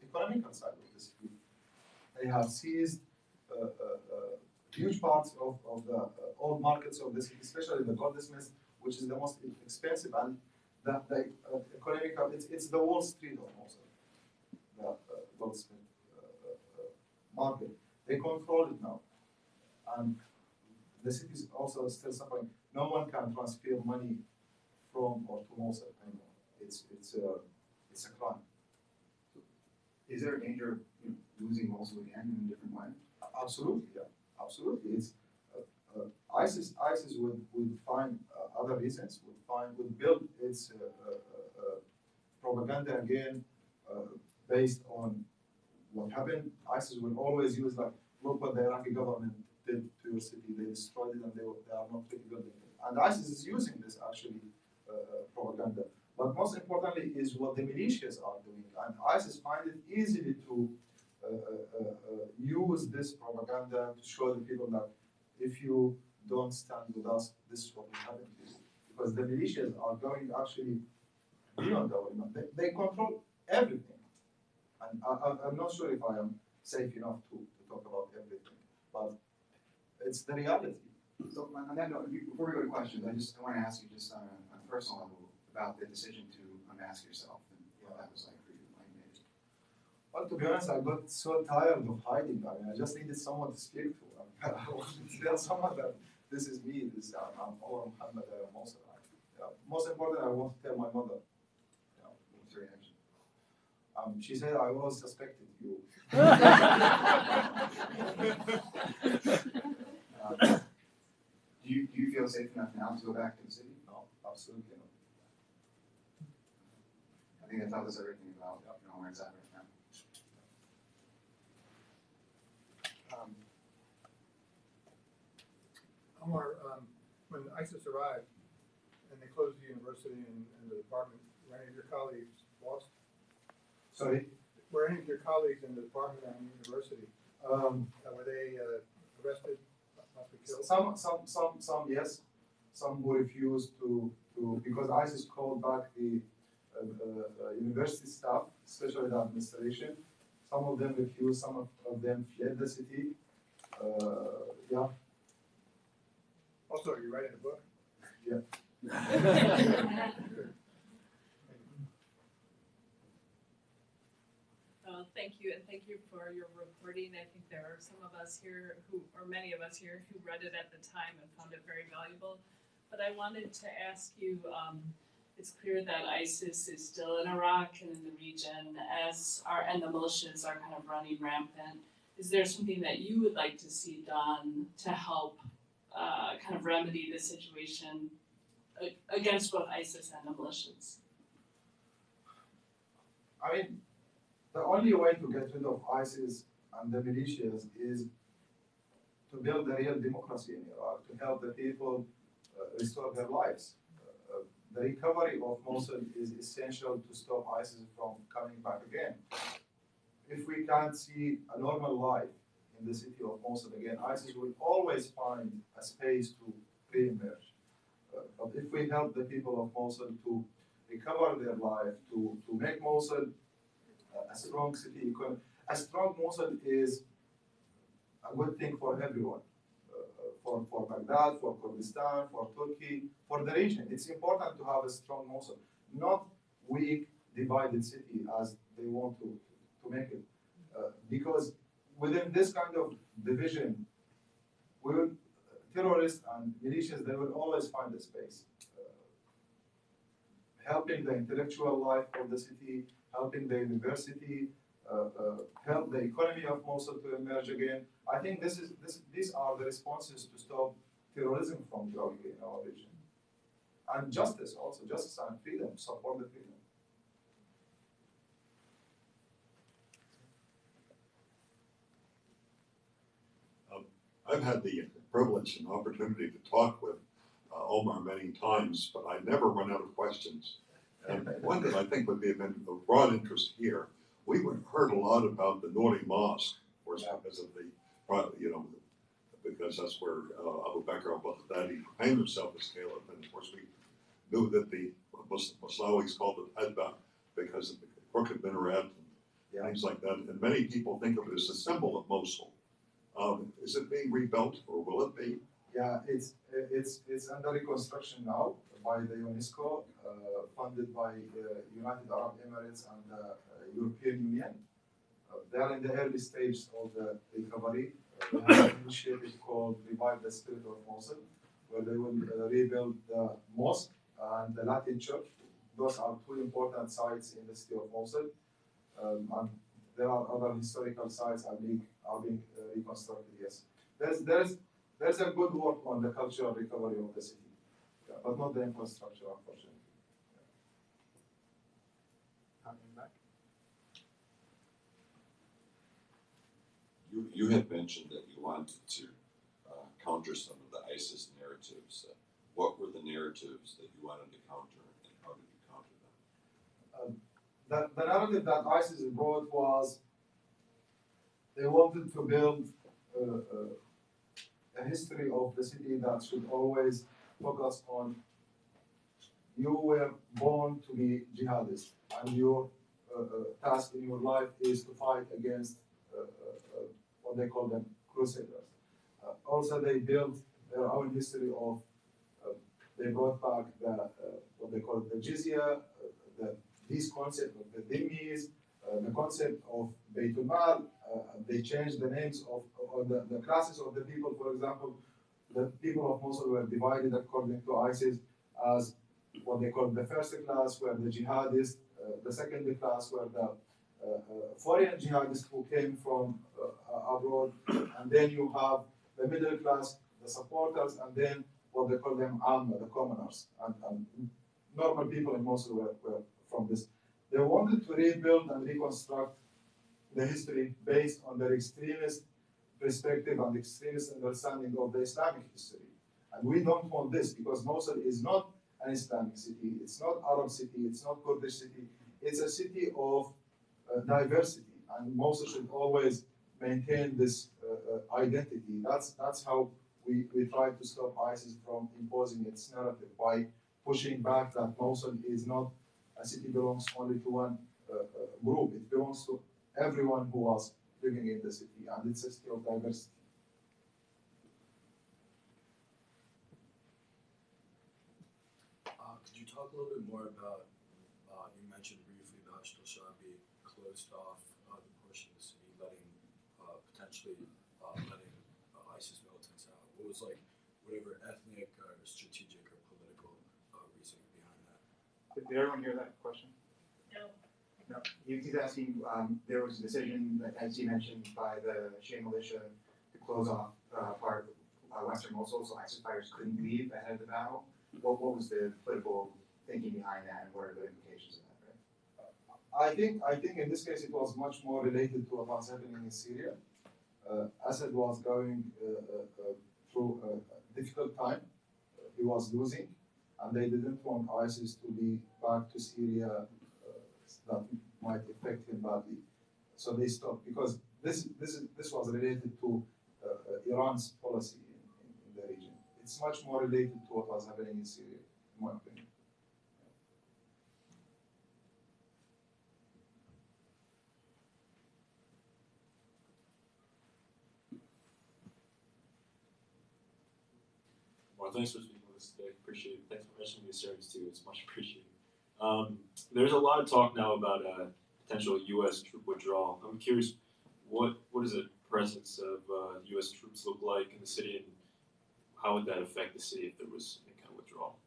economical side of the city. They have seized huge parts of the old markets of the city, especially the goldsmiths, which is the most expensive, and the economical, it's the Wall Street of Mosul, the goldsmith market. They control it now. And the city is also still suffering. No one can transfer money from or to Mosul anymore. It's a crime. Is there a danger of losing Mosul again in a different way? Absolutely, yeah. Absolutely. It's ISIS would find other reasons, would build its propaganda again based on what happened, ISIS will always use like, look what the Iraqi government did to your city. They destroyed it and they are not rebuilding it. And ISIS is using this actually propaganda. But most importantly is what the militias are doing. And ISIS find it easily to use this propaganda to show the people that if you don't stand with us, this is what will happen to you. Because the militias are going actually beyond government. They control everything. And I'm not sure if I am safe enough to talk about everything, but it's the reality. So on that note, before we go to questions, I want to ask you just on a personal level about the decision to unmask yourself and what that was like for you. Well, to be honest, I got so tired of hiding. I mean, I just needed someone to speak to. I wanted to tell someone that this is me. I'm Omar Mohammed. I'm Mosul Eye. Most important, I want to tell my mother. What's your reaction? She said, I always suspected you. Do you feel safe enough now to go back to the city? No, absolutely not. I think that tells us everything about where it's at right now. Omar, when ISIS arrived and they closed the university and the department, were any of your colleagues lost? Sorry? Were any of your colleagues in the department and the university, were they arrested, possibly killed? Some yes. Some who refused to because ISIS called back the university staff, especially the administration. Some of them refused, some of them fled the city. Yeah. Also, are you writing a book? Yeah. Thank you, and thank you for your reporting. I think there are some of us here or many of us here who read it at the time and found it very valuable. But I wanted to ask you, it's clear that ISIS is still in Iraq and in the region, and the militias are kind of running rampant. Is there something that you would like to see done to help kind of remedy the situation against both ISIS and the militias? I mean, the only way to get rid of ISIS and the militias is to build a real democracy in Iraq, to help the people restore their lives. The recovery of Mosul is essential to stop ISIS from coming back again. If we can't see a normal life in the city of Mosul again, ISIS will always find a space to re-emerge. But if we help the people of Mosul to recover their life, to make Mosul a strong city, a strong Mosul is a good thing for everyone. For Baghdad, for Kurdistan, for Turkey, for the region. It's important to have a strong Mosul, not weak, divided city as they want to make it. Because within this kind of division, terrorists and militias, they will always find a space. Helping the intellectual life of the city, helping the university, help the economy of Mosul to emerge again. I think these are the responses to stop terrorism from growing in our region. And justice also, justice and freedom, support the freedom. I've had the privilege and opportunity to talk with Omar many times, but I never run out of questions. And one that I think would be of broad interest here, we heard a lot about the Nouri Mosque, of course, because of the, because that's where Abu Bakr al-Baghdadi proclaimed himself as caliph, and of course we knew that the Moslawis called it Adba because of the crooked minaret and things like that, and many people think of it as a symbol of Mosul. Is it being rebuilt, or will it be? Yeah, it's under reconstruction now by the UNESCO, funded by United Arab Emirates and the European Union. They are in the early stage of the recovery. They have an initiative called Revive the Spirit of Mosul, where they will rebuild the mosque and the Latin church. Those are two important sites in the city of Mosul. And there are other historical sites are being reconstructed. Yes, there's a good work on the cultural recovery of the city, but not the infrastructure, unfortunately. Back. You had mentioned that you wanted to counter some of the ISIS narratives. What were the narratives that you wanted to counter, and how did you counter them? The narrative that ISIS brought was they wanted to build a history of the city that should always focus on you were born to be jihadist, and your task in your life is to fight against what they call them crusaders. Also, they built their own history of they brought back the what they call the jizya, this concept of the dhimmis, the concept of Beitul Mal. They changed the names of the classes of the people. For example, the people of Mosul were divided according to ISIS as what they call the first class were the jihadists, the second class were the foreign jihadists who came from abroad, and then you have the middle class, the supporters, and then what they call them Amma, the commoners, and normal people in Mosul were from this. They wanted to rebuild and reconstruct the history based on their extremist perspective and extremist understanding of the Islamic history. And we don't want this because Mosul is not an Islamic city, it's not Arab city, it's not Kurdish city, it's a city of diversity, and Mosul should always maintain this identity. That's how we try to stop ISIS from imposing its narrative by pushing back that Mosul is not a city belongs only to one group. It belongs to everyone who was living in the city, and it's a city of diversity. Could you talk a little bit more about, you mentioned briefly the Hashd al-Shabi closed off the portion of the city, potentially letting ISIS militants out. What was whatever ethnic or strategic or political reasoning behind that? Did everyone hear that question? No. No. He's asking, there was a decision, as he mentioned, by the Shia militia to close off part of western Mosul so ISIS fighters couldn't leave ahead of the battle. What was the political thinking behind that, and what are the implications of that, right? I think in this case it was much more related to what was happening in Syria. Assad was going through a difficult time. He was losing, and they didn't want ISIS to be back to Syria. That might affect him badly, so they stopped because this was related to Iran's policy in the region. It's much more related to what was happening in Syria, in my opinion. Well, thanks for speaking with us today. Appreciate it. Thanks for mentioning the series too. It's much appreciated. There's a lot of talk now about potential U.S. troop withdrawal. I'm curious, what does the presence of U.S. troops look like in the city, and how would that affect the city if there was any kind of withdrawal?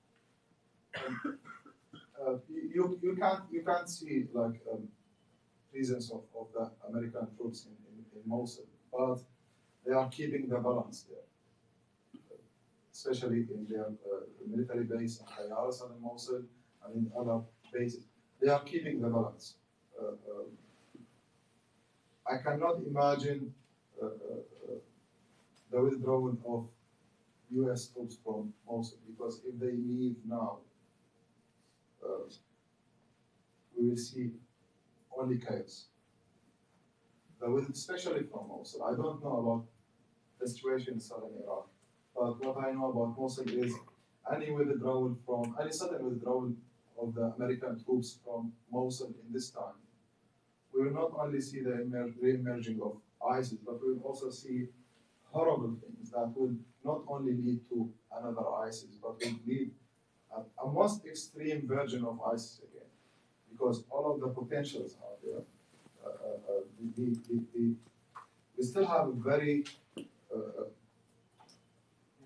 You can't see presence of the American troops in Mosul, but they are keeping the balance there, especially in their military base in Hayara, southern Mosul, and in other bases. They are keeping the balance. I cannot imagine the withdrawal of U.S. troops from Mosul, because if they leave now, we will see only chaos. Especially from Mosul. I don't know about the situation in southern Iraq, but what I know about Mosul is any sudden withdrawal of the American troops from Mosul in this time, we will not only see the re-emerging of ISIS, but we will also see horrible things that will not only lead to another ISIS, but will lead a most extreme version of ISIS again, because all of the potentials are there. We still have a very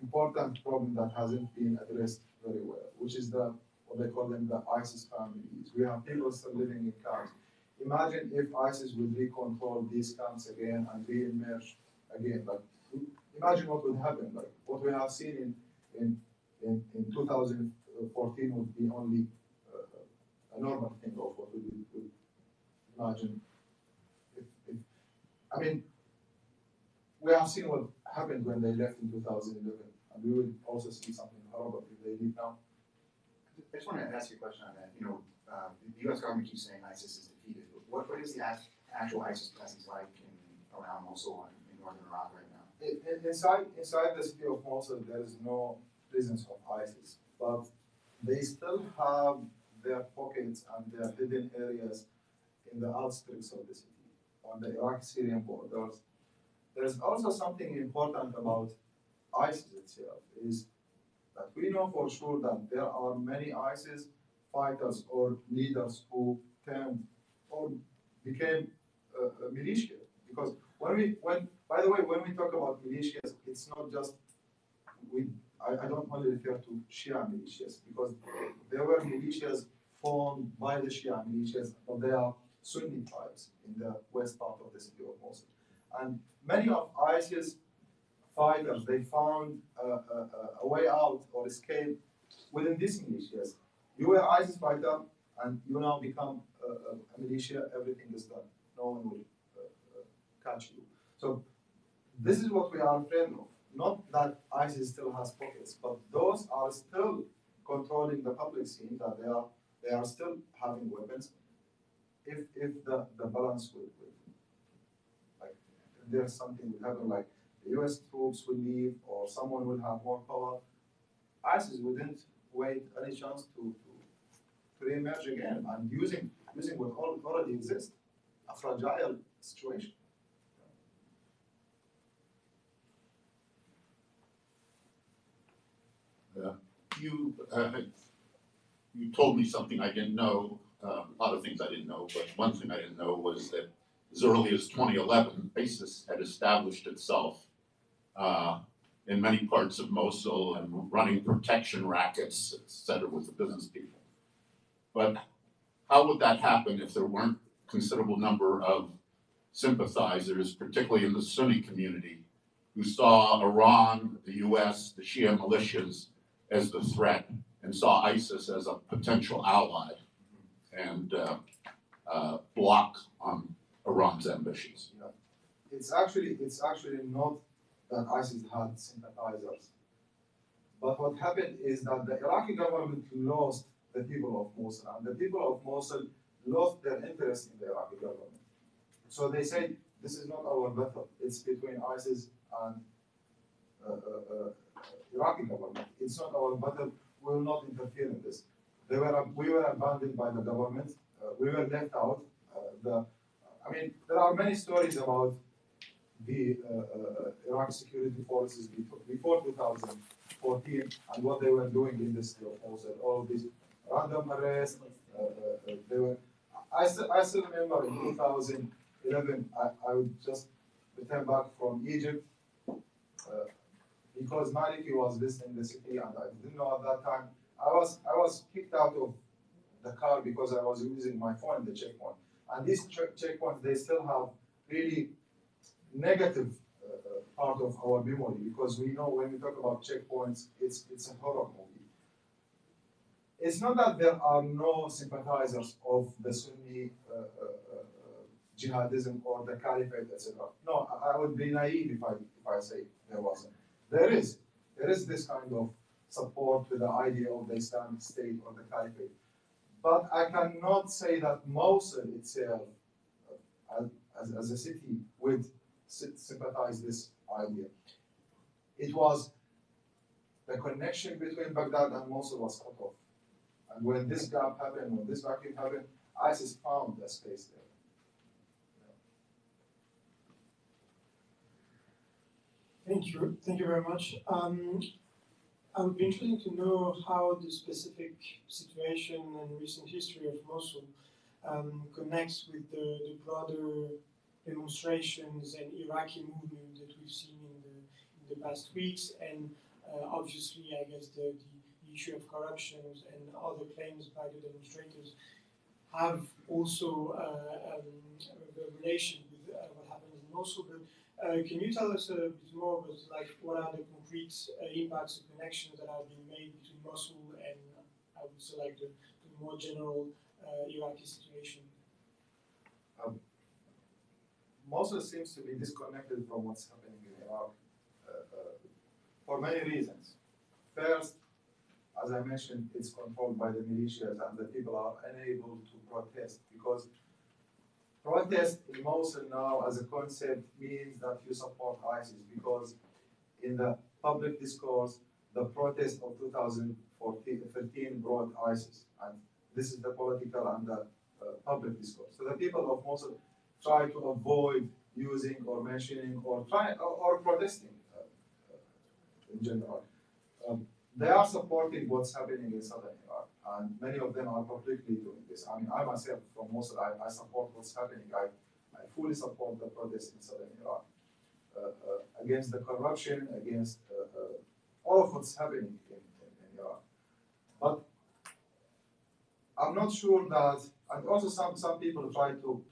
important problem that hasn't been addressed very well, which is what they call them the ISIS families. We have people still living in camps. Imagine if ISIS would recontrol these camps again and re-emerge again. Imagine what would happen. What we have seen in 2014 would be only a normal thing of what we would imagine. we have seen what happened when they left in 2011, and we will also see something horrible if they leave now. I just want to ask you a question on that. You know, the U.S. government keeps saying ISIS is defeated. What is the actual ISIS presence like around Mosul and in northern Iraq right now? Inside the city of Mosul, there is no presence of ISIS, but they still have their pockets and their hidden areas in the outskirts of the city, on the Iraq-Syrian borders. There's also something important about ISIS itself, is that we know for sure that there are many ISIS fighters or leaders who turned or became militia. Because by the way, when we talk about militias, it's not just, I don't only refer to Shia militias, because there were militias formed by the Shia militias, but they are Sunni tribes in the west part of the city of Mosul. And many of ISIS fighters, they found a way out or escape within these militias. You were ISIS fighter, and you now become a militia, everything is done. No one will catch you. So this is what we are afraid of. Not that ISIS still has pockets, but those are still controlling the public scene, that they are still having weapons. If the balance will like, if there's something will happen, like the US troops will leave or someone will have more power, ISIS wouldn't wait any chance to re-emerge again and using what already exists, a fragile situation. You told me something I didn't know, a lot of things I didn't know, but one thing I didn't know was that as early as 2011, ISIS had established itself in many parts of Mosul and running protection rackets, et cetera, with the business people. But how would that happen if there weren't a considerable number of sympathizers, particularly in the Sunni community, who saw Iran, the US, the Shia militias as the threat and saw ISIS as a potential ally and block on Iran's ambitions? Yeah. It's actually not that ISIS had sympathizers. But what happened is that the Iraqi government lost the people of Mosul, and the people of Mosul lost their interest in the Iraqi government. So they said, this is not our battle, it's between ISIS and Iraqi government. It's not our battle, we will not interfere in this. We were abandoned by the government, we were left out. I mean, there are many stories about the Iraq security forces before 2014 and what they were doing in the city of Mosul. All of these random arrests. I still remember in 2011, I would just return back from Egypt because Maliki was visiting the city, and I didn't know at that time. I was kicked out of the car because I was using my phone in the checkpoint. And these checkpoints, they still have really negative part of our memory, because we know when we talk about checkpoints, it's a horror movie. It's not that there are no sympathizers of the Sunni jihadism or the Caliphate, etc. No, I would be naive if I say there wasn't. There is this kind of support to the idea of the Islamic State or the Caliphate. But I cannot say that Mosul itself, as a city, would sympathize this idea. It was the connection between Baghdad and Mosul was cut off. And when this gap happened, when this vacuum happened, ISIS found a space there. Thank you very much. I would be interested to know how the specific situation and recent history of Mosul connects with the broader demonstrations and Iraqi movement that we've seen in the past weeks, and obviously, I guess the issue of corruption and other claims by the demonstrators have also a relation with what happened in Mosul. But can you tell us a bit more about what are the concrete impacts and connections that have been made between Mosul and I would say the more general Iraqi situation? Mosul seems to be disconnected from what's happening in Iraq for many reasons. First, as I mentioned, it's controlled by the militias and the people are unable to protest because protest in Mosul now as a concept means that you support ISIS because in the public discourse, the protest of 2013 brought ISIS, and this is the political and the public discourse. So the people of Mosul try to avoid using or mentioning or protesting in general. They are supporting what's happening in southern Iraq, and many of them are publicly doing this. I mean, I myself from Mosul, I support what's happening. I fully support the protests in southern Iraq against the corruption, against all of what's happening in Iraq. But I'm not sure that, and also some people try to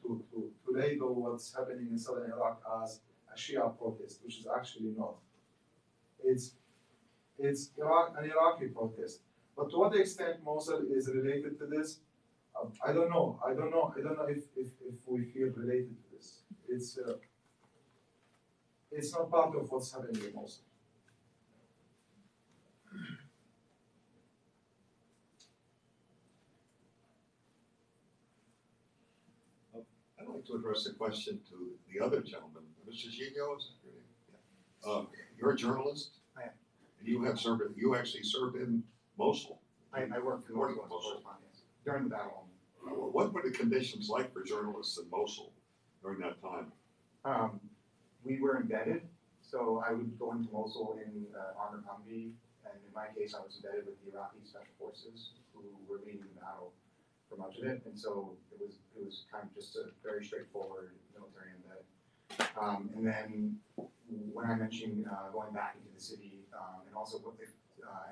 label what's happening in southern Iraq as a Shia protest, which is actually not. It's an Iraqi protest. But to what extent Mosul is related to this, I don't know. I don't know if we feel related to this. It's not part of what's happening in Mosul. I'd like to address a question to the other gentleman, Mr. Gigio, is that your name? You're a journalist? I am. And you actually served in Mosul? I worked in Mosul correspondence during the battle. What were the conditions like for journalists in Mosul during that time? We were embedded, so I would go into Mosul in armored Humvee, and in my case, I was embedded with the Iraqi special forces who were leading the battle for much of it, and so it was kind of just a very straightforward military embed. And then when I mentioned going back into the city, and also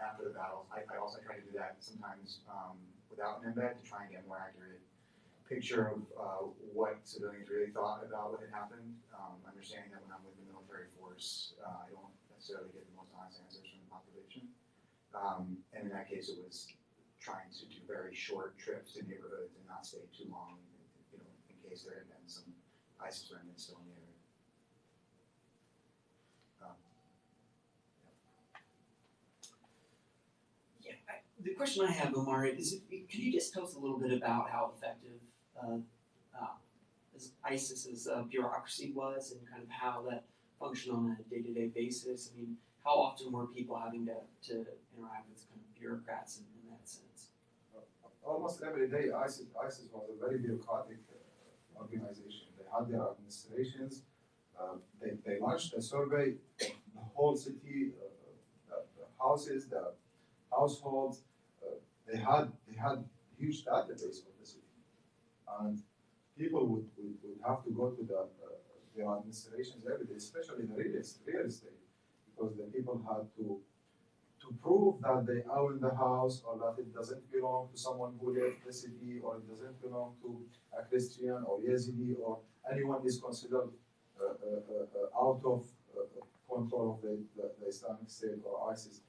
after the battles, I also try to do that sometimes without an embed to try and get a more accurate picture of what civilians really thought about what had happened. Understanding that when I'm with the military force, I don't necessarily get the most honest answers from the population. And in that case, it was trying to do very short trips to neighborhoods and not stay too long, in case there had been some ISIS remnants still in the area. The question I have, Omar, is could you just tell us a little bit about how effective ISIS's bureaucracy was and kind of how that functioned on a day-to-day basis? I mean, how often were people having to interact with kind of bureaucrats in that sense? Almost every day, ISIS was a very bureaucratic organization. They had their administrations. They launched a survey, the whole city, the houses, the households. They had huge database of the city, and people would have to go to their administrations every day, especially the real estate, because the people had to prove that they own the house or that it doesn't belong to someone who left the city or it doesn't belong to a Christian or Yazidi or anyone is considered out of control of the Islamic State or ISIS.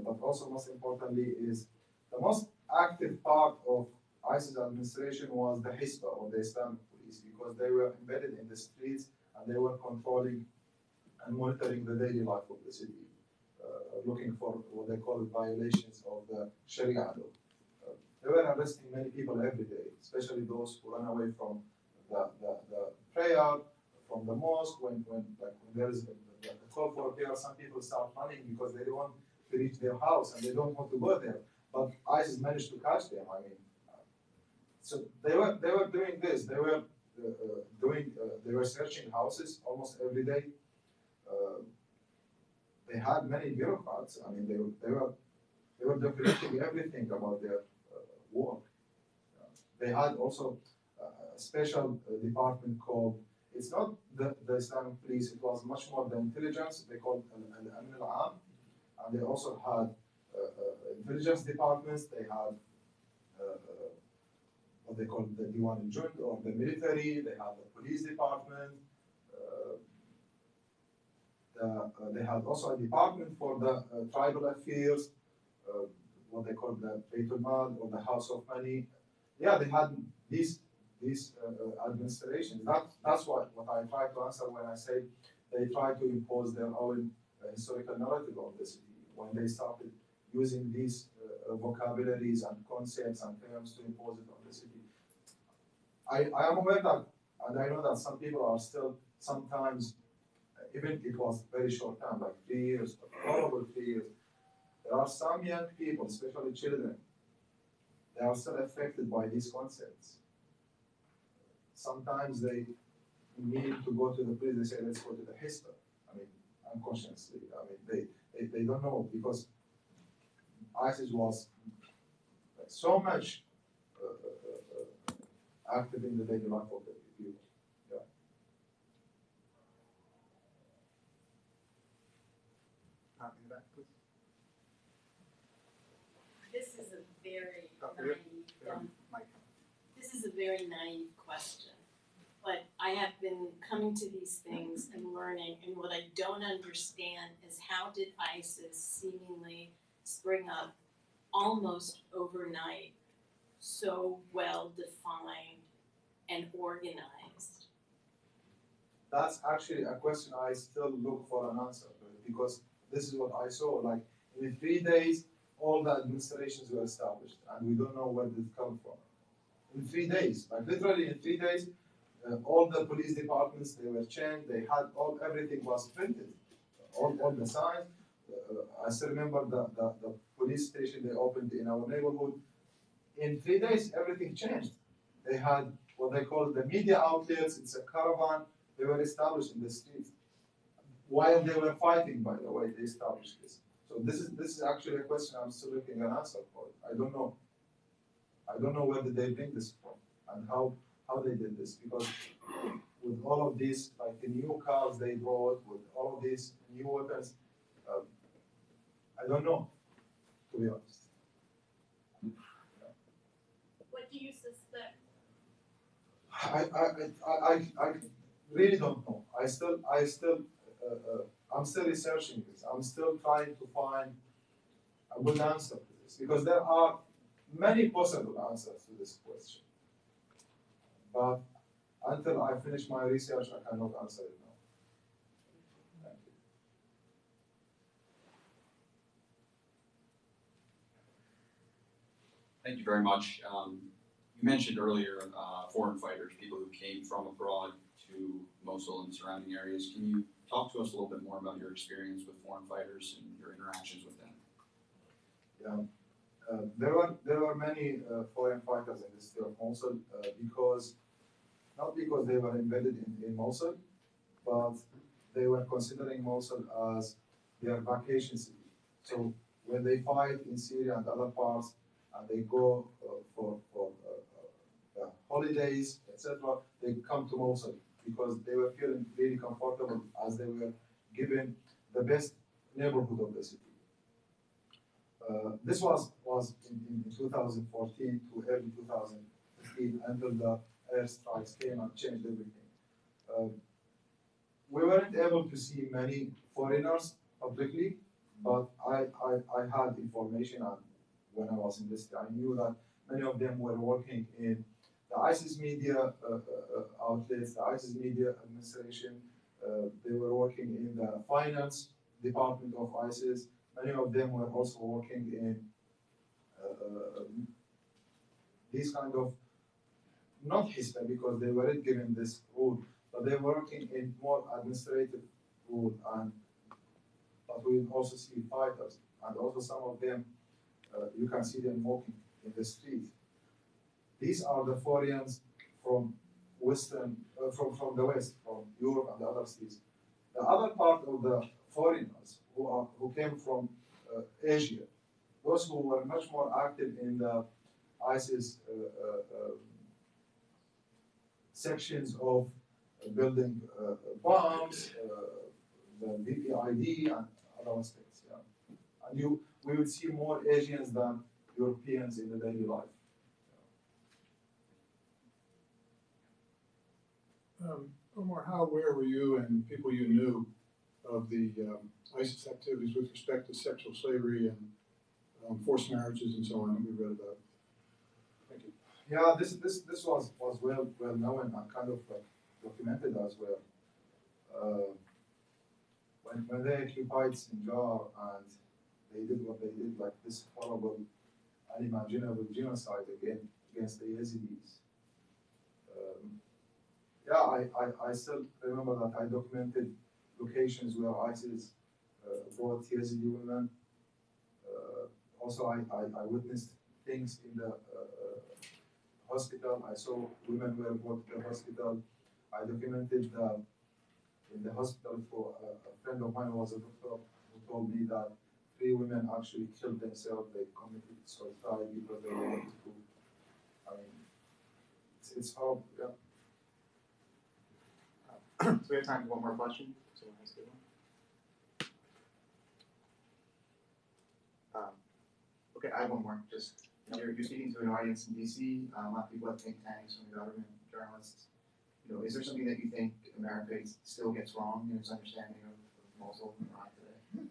But also most importantly is the most active part of ISIS administration was the Hisba or the Islamic police, because they were embedded in the streets and they were controlling and monitoring the daily life of the city, looking for what they call violations of the Sharia law. They were arresting many people every day, especially those who run away from the prayer, from the mosque. When there is a call for prayer, some people start running because they don't want to reach their house and they don't want to go there. But ISIS managed to catch them. I mean, so they were doing this. They were they were searching houses almost every day. They had many bureaucrats. I mean, they were documenting everything about their work. They had also a special department called. It's not the Islamic police. It was much more the intelligence. They called Al-Amn al-Am, and they also had intelligence departments. They had what they call the Diwan al-Jund or the military. They had the police department. They had also a department for the tribal affairs, what they call the Bayt al-Mal or the House of Money. Yeah, they had these these administrations. That's what I try to answer when I say they try to impose their own historical narrative on the city. When they started using these vocabularies and concepts and terms to impose it on the city. I am aware that, and I know that some people are still sometimes, even it was very short time, like 3 years, probably 3 years, there are some young people, especially children, they are still affected by these concepts. Sometimes they need to go to the police, they say, let's go to the history. I mean, unconsciously, I mean, they don't know, because ISIS was like so much active in the daily life of the people. Yeah. In the back, please. This is a very Here. naive, Mike. this is a very naive question. But I have been coming to these things and learning, and what I don't understand is how did ISIS seemingly spring up almost overnight, so well defined and organized? That's actually a question I still look for an answer to, because this is what I saw. Like in 3 days, all the administrations were established, and we don't know where they come from. In 3 days, like literally in 3 days, all the police departments, they were changed. They had everything was printed, all the signs. I still remember the police station they opened in our neighborhood. In 3 days, everything changed. They had what they call the media outlets. It's a caravan. They were established in the streets. While they were fighting, by the way, they established this. So this is actually a question I'm still looking an answer for. I don't know. I don't know where did they bring this from and how they did this, because with all of these, like the new cars they brought, with all of these new weapons, I don't know, to be honest. What do you suspect? I really don't know. I'm still researching this. I'm still trying to find a good answer to this, because there are many possible answers to this question. But until I finish my research, I cannot answer it now. Thank you. Thank you very much. You mentioned earlier foreign fighters, people who came from abroad to Mosul and surrounding areas. Can you talk to us a little bit more about your experience with foreign fighters and your interactions with them? Yeah, there were many foreign fighters in the city of Mosul not because they were embedded in Mosul, but they were considering Mosul as their vacation city. So when they fight in Syria and other parts, and they go for holidays, etc., they come to Mosul because they were feeling really comfortable as they were given the best neighborhood of the city. This was in 2014 to early 2015 until the airstrikes came and changed everything. We weren't able to see many foreigners publicly, but I had information, and when I was in this, I knew that many of them were working in the ISIS media outlets, the ISIS media administration. They were working in the finance department of ISIS. Many of them were also working in these kind of, not Hisba, because they weren't given this role, but they were working in more administrative role, but we also see fighters, and also some of them, you can see them walking in the street. These are the foreigners from Western, from the West, from Europe and the other cities. The other part of the foreigners who came from Asia, those who were much more active in the ISIS sections of building bombs, the VPID and other aspects. Yeah. And we would see more Asians than Europeans in the daily life. Omar, how aware were you and people you knew of the ISIS activities with respect to sexual slavery and forced marriages and so on that we read about? Thank you. Yeah, this was well known and kind of documented as well. When they occupied Sinjar and they did what they did, like this horrible, unimaginable genocide against the Yazidis. I still remember that I documented locations where ISIS brought Yazidi women. Also, I witnessed things in the hospital. I saw women were brought to the hospital. I documented in the hospital for a friend of mine who was a doctor who told me that 3 women actually killed themselves. They committed suicide because they wanted to. I mean, it's horrible. Yeah. So we have time for one more question. So let's do one. Okay, I have one more. Just you're speaking to an audience in DC, a lot of people at think tanks, from the government, journalists. Is there something that you think America still gets wrong in its understanding of Mosul and Iraq today?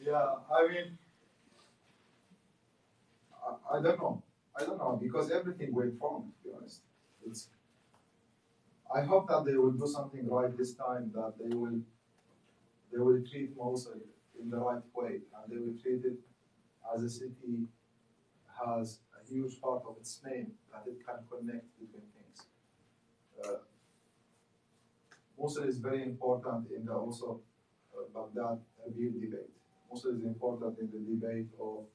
Yeah, I mean, I don't know. Because everything went wrong, to be honest. I hope that they will do something right this time, that they will treat Mosul in the right way, and they will treat it as a city has a huge part of its name, that it can connect between things. Mosul is very important in the also Baghdad-Erbil debate. Mosul is important in the debate of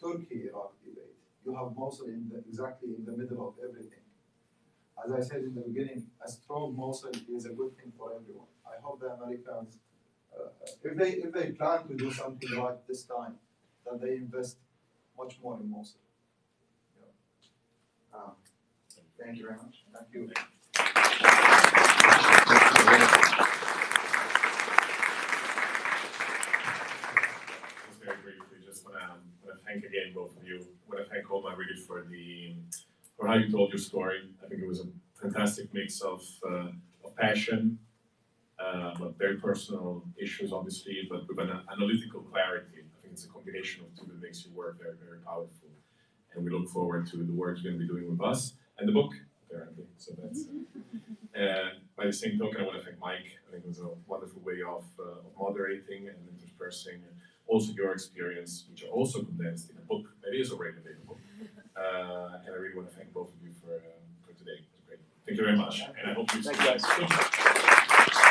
Turkey-Iraq debate. You have Mosul exactly in the middle of everything. As I said in the beginning, a strong Mosul is a good thing for everyone. I hope the Americans, if they plan to do something right this time, that they invest much more in Mosul. Yeah. Thank you very much. Thank you. Just very briefly, just want to thank again both of you. I want to thank Omar really for how you told your story. I think it was a fantastic mix of passion, but very personal issues, obviously, but with an analytical clarity. I think it's a combination of two that makes your work very, very powerful. And we look forward to the work you're going to be doing with us and the book, apparently. So that's. By the same token, I want to thank Mike. I think it was a wonderful way of moderating and interspersing also your experience, which are also condensed in a book that is already available. And I really want to thank both of you for today. It was great. Thank you very much. And I hope you see you guys.